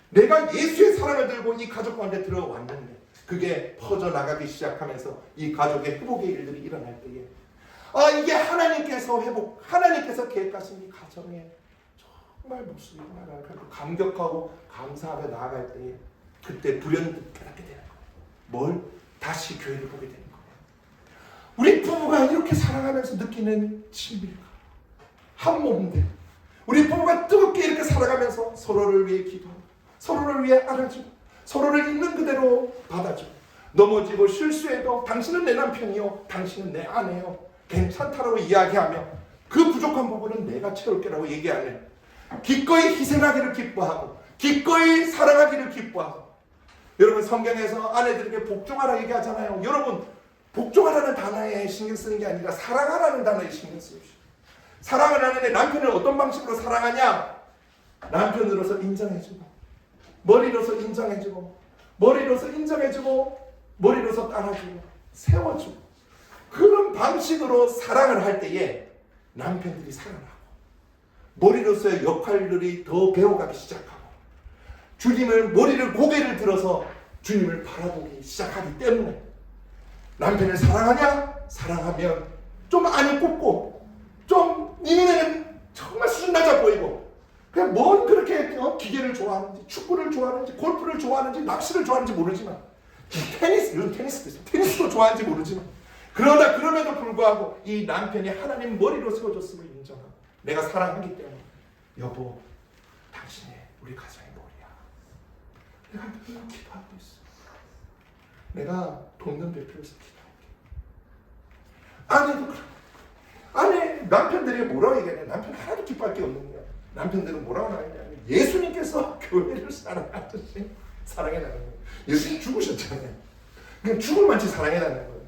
내가 예수의 사랑을 들고 이 가족 가운데 들어왔는데 그게 퍼져나가기 시작하면서 이 가족의 회복의 일들이 일어날 때에 이게 하나님께서 계획하신 이 가정에 정말 목숨이 나아가고 감격하고 감사하며 나아갈 때에 그때 불현듯 깨닫게 되는 거예요. 뭘? 다시 교회를 보게 되는 거예요. 우리 부부가 이렇게 사랑하면서 느끼는 친밀감 한 몸인데 우리 부부가 뜨겁게 이렇게 살아가면서 서로를 위해 기도하고 서로를 위해 알아주고 서로를 있는 그대로 받아주고 넘어지고 실수해도 당신은 내 남편이요 당신은 내 아내요 괜찮다라고 이야기하며 그 부족한 부분은 내가 채울게라고 얘기하며 기꺼이 희생하기를 기뻐하고 기꺼이 사랑하기를 기뻐하고. 여러분 성경에서 아내들에게 복종하라 얘기하잖아요. 여러분 복종하라는 단어에 신경 쓰는 게 아니라 사랑하라는 단어에 신경 쓰십시오. 사랑을 하는데 남편을 어떤 방식으로 사랑하냐? 남편으로서 인정해주고 머리로서 인정해주고 머리로서 인정해주고 머리로서 따라주고 세워주고 그런 방식으로 사랑을 할 때에 남편들이 살아나고 머리로서의 역할들이 더 배워가기 시작하고 주님을 머리를 고개를 들어서 주님을 바라보기 시작하기 때문에 남편을 사랑하냐? 사랑하면 좀 안이 굽고 좀 이 눈에는 정말 수준 낮아 보이고 그냥 뭔 그렇게 기계를 좋아하는지 축구를 좋아하는지 골프를 좋아하는지 낚시를 좋아하는지 모르지만 이런 테니스도 있어요. 테니스도 좋아하는지 모르지만 그럼에도 불구하고 이 남편이 하나님 머리로 세워줬음을 인정하고 내가 사랑하기 때문에 여보 당신이 우리 가정의 머리야. 내가 늘 기도하고 있어. 내가 돕는 대표로서 기도할게. 아내도 그래. 아내 남편들이 뭐라고 얘기하냐. 남편 하나도 기뻐할 게 없는 거야. 남편들은 뭐라고 하냐면 예수님께서 교회를 사랑하듯이 사랑해나는 거예요. 예수님 죽으셨잖아요. 그냥 죽을 만치 사랑해나는 거예요.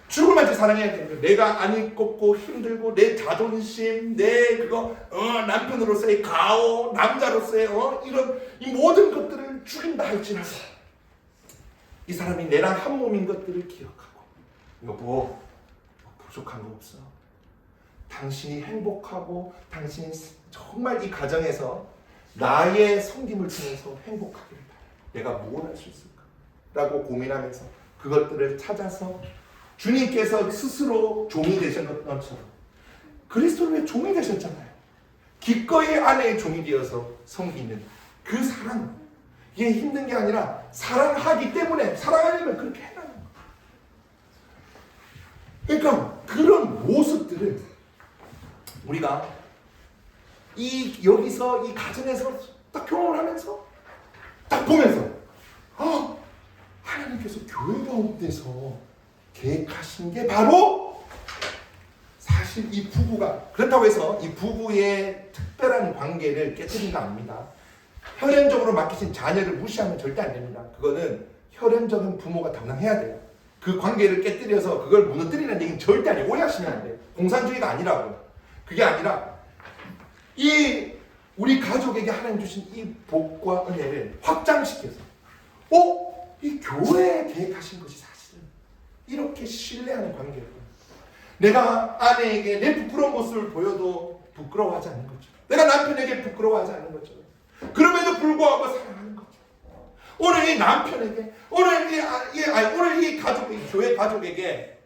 죽을 만치 사랑해야 되는 거예요. 내가 안이 꼽고 힘들고 내 자존심, 내 남편으로서의 가오, 남자로서의 이런 이 모든 것들을 죽인다 할지라도 이 사람이 내랑 한 몸인 것들을 기억하고 여보 부족한 거 없어. 당신이 행복하고 당신이 정말 이 가정에서 나의 섬김을 통해서 행복하기를 바래. 내가 뭘 할 수 있을까? 라고 고민하면서 그것들을 찾아서 주님께서 스스로 종이 되신 것처럼 그리스도의 종이 되셨잖아요. 기꺼이 아내의 종이 되어서 섬기는 그 사랑. 이게 힘든 게 아니라 사랑하기 때문에 사랑하려면 그렇게 해라는 거예요. 그러니까 그런 모습들을 우리가 여기서 이 가정에서 딱 경험을 하면서 딱 보면서 하나님께서 교회 가운데서 계획하신 게 바로 사실 이 부부가 그렇다고 해서 이 부부의 특별한 관계를 깨뜨린 거 아닙니다. 혈연적으로 맡기신 자녀를 무시하면 절대 안 됩니다. 그거는 혈연적인 부모가 담당해야 돼요. 그 관계를 깨뜨려서 그걸 무너뜨리는 얘기는 절대 아니에요. 오해하시면 안 돼요. 공산주의가 아니라고요. 그게 아니라 이 우리 가족에게 하나님 주신 이 복과 은혜를 확장시켜서 이 교회에 계획하신 것이 사실은 이렇게 신뢰하는 관계예요. 내가 아내에게 내 부끄러운 모습을 보여도 부끄러워하지 않는 거죠. 내가 남편에게 부끄러워하지 않는 거죠. 그럼에도 불구하고 사랑하는 거죠. 오늘 이 남편에게 오늘 이 가족에게 교회 가족에게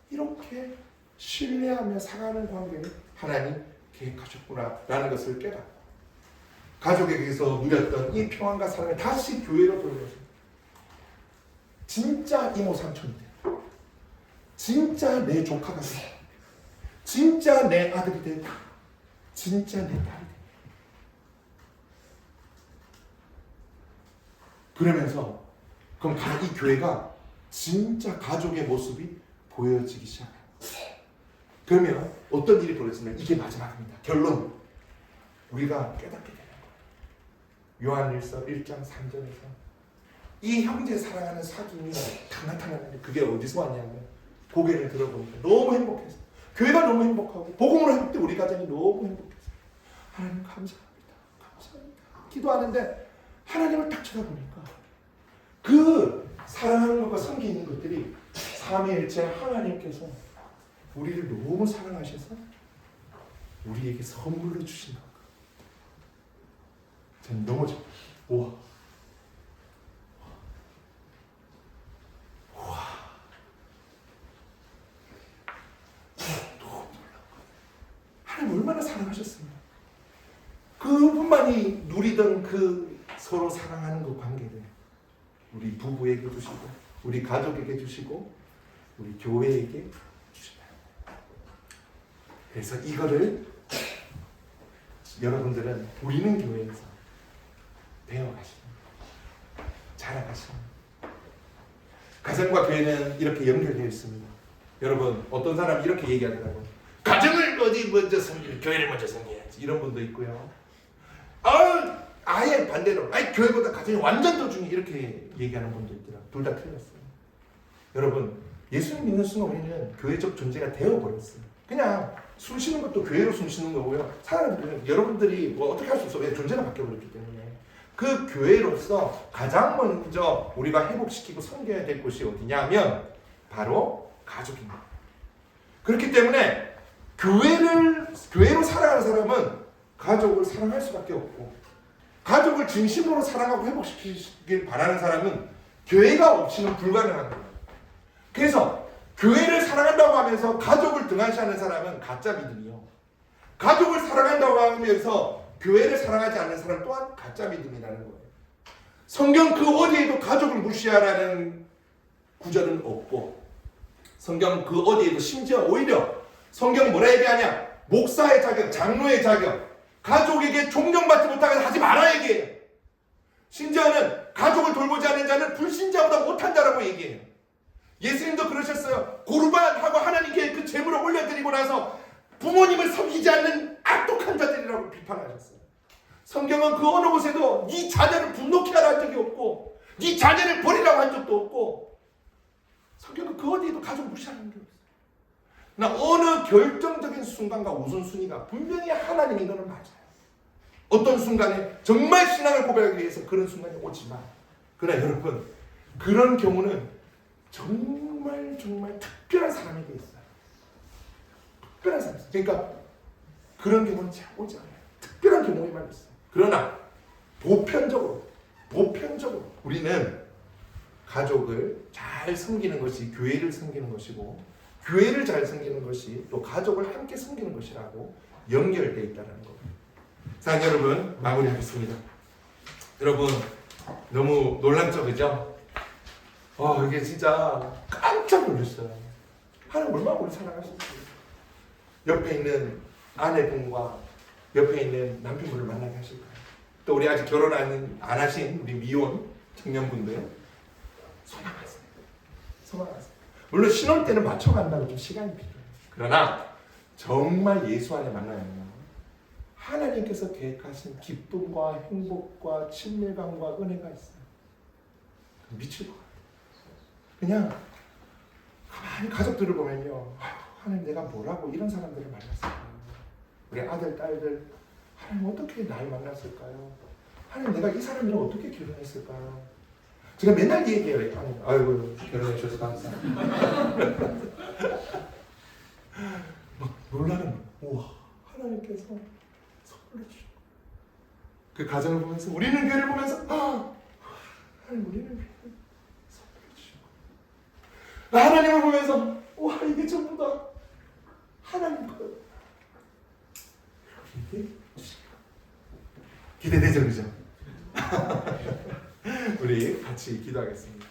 이렇게 신뢰하며 사랑하는 관계를 하나님 계획하셨구나라는 것을 깨닫고 가족에게서 누렸던 이 평안과 사랑을 다시 교회로 돌려서 진짜 이모 삼촌이 돼. 진짜 내 조카가 돼. 진짜 내 아들이 돼. 진짜 내 딸이 돼. 그러면서 그럼 이 교회가 진짜 가족의 모습이 보여지기 시작해요. 그러면 어떤 일이 벌어지면 이게 마지막입니다. 결론. 우리가 깨닫게 되는 거예요. 요한일서 1장 3절에서 이 형제 사랑하는 사귐이 다 나타나는데 그게 어디서 왔냐면 고개를 들어보니까 너무 행복해서 교회가 너무 행복하고 복음으로 행복돼 우리 가정이 너무 행복해서 하나님 감사합니다. 감사합니다. 기도하는데 하나님을 딱 쳐다보니까 그 사랑하는 것과 섬기는 것들이 삼위일체 하나님께서 우리를 너무 사랑하셔서 우리에게 선물로 주신 것. 전 넘어져. 우와. 너무 놀라운 하나님 얼마나 사랑하셨습니까? 그분만이 누리던 그 서로 사랑하는 그 관계를 우리 부부에게 주시고 우리 가족에게 주시고 우리 교회에게 주시다. 그래서 이거를 여러분들은 우리는 교회에서 배워가시는 자라가시는 가정과 교회는 이렇게 연결되어 있습니다. 여러분 어떤 사람이 이렇게 얘기하더라고요. 가정을 어디 먼저 섬기는 교회를 먼저 섬겨야지 이런 분도 있고요. 아예 반대로 교회보다 가정이 완전 더 중요해 이렇게 얘기하는 분도 있더라고요. 둘 다 틀렸어요. 여러분 예수님 믿는 순간 우리는 교회적 존재가 되어버렸어요. 그냥 숨 쉬는 것도 교회로 숨 쉬는 거고요. 사람들은 여러분들이 뭐 어떻게 할 수 없어. 왜 존재가 바뀌어버렸기 때문에. 그 교회로서 가장 먼저 우리가 회복시키고 섬겨야 될 곳이 어디냐면 바로 가족입니다. 그렇기 때문에 교회로 살아가는 사람은 가족을 사랑할 수밖에 없고 가족을 진심으로 사랑하고 회복시키길 바라는 사람은 교회가 없이는 불가능한 거예요. 그래서 교회를 사랑한다고 하면서 가족을 등한시하는 사람은 가짜 믿음이요. 가족을 사랑한다고 하면서 교회를 사랑하지 않는 사람 또한 가짜 믿음이라는 거예요. 성경 그 어디에도 가족을 무시하라는 구절은 없고 성경 그 어디에도 심지어 오히려 성경은 뭐라 얘기하냐? 목사의 자격, 장로의 자격, 가족에게 존경받지 못하게 하지 말아 얘기해요. 심지어는 가족을 돌보지 않는 자는 불신자보다 못한 자라고 얘기해요. 예수님도 그러셨어요. 고르반하고 하나님께 그 제물을 올려드리고 나서 부모님을 섬기지 않는 악독한 자들이라고 비판하셨어요. 성경은 그 어느 곳에도 네 자녀를 분노케 하라 한 적이 없고 네 자녀를 버리라고 한 적도 없고 성경은 그 어디에도 가족 무시하는 게 없어요. 나 어느 결정적인 순간과 우선순위가 분명히 하나님인 것은 맞아요. 어떤 순간에 정말 신앙을 고백하기 위해서 그런 순간이 오지만 그러나 여러분 그런 경우는 정말 특별한 사람에게 있어요. 특별한 사람 있어요. 그러니까 그런 경우는 잘 오지 않아요. 특별한 경우에만 있어요. 그러나 보편적으로 우리는 가족을 잘 섬기는 것이 교회를 섬기는 것이고 교회를 잘 섬기는 것이 또 가족을 함께 섬기는 것이라고 연결되어 있다는 겁니다. 자, 여러분 마무리하겠습니다. 여러분 너무 놀랍죠, 그죠? 이게 진짜 깜짝 놀랐어요. 하나님 얼마나 우리 사랑하실지. 옆에 있는 아내분과 옆에 있는 남편분을 만나게 하실까요? 또 우리 아직 결혼 안 하신 우리 미혼 청년분들 소망하세요. 물론 신혼 때는 맞춰간다고 좀 시간이 필요해요. 그러나 정말 예수 안에 만나면 하나님께서 계획하신 기쁨과 행복과 친밀감과 은혜가 있어요. 미칠 것 같아요. 그냥 가만히 가족들을 보면요. 하나님 내가 뭐라고 이런 사람들을 만났을까요? 우리 아들, 딸들 하나님 어떻게 날 만났을까요? 하나님 내가 이 사람이랑 어떻게 결혼했을까요? 제가 맨날 얘기해요. 아이고 결혼해 주셔서 감사합니다. 막 놀라는 우와 하나님께서 선물해 주시고 그 가정을 보면서 우리는 교회를 보면서 하나님 우리는 교회를 선물해 주시고 하나님을 보면서 와 이게 전부 다 하나님 거예요. 기대되죠, 그죠? 우리 같이 기도하겠습니다.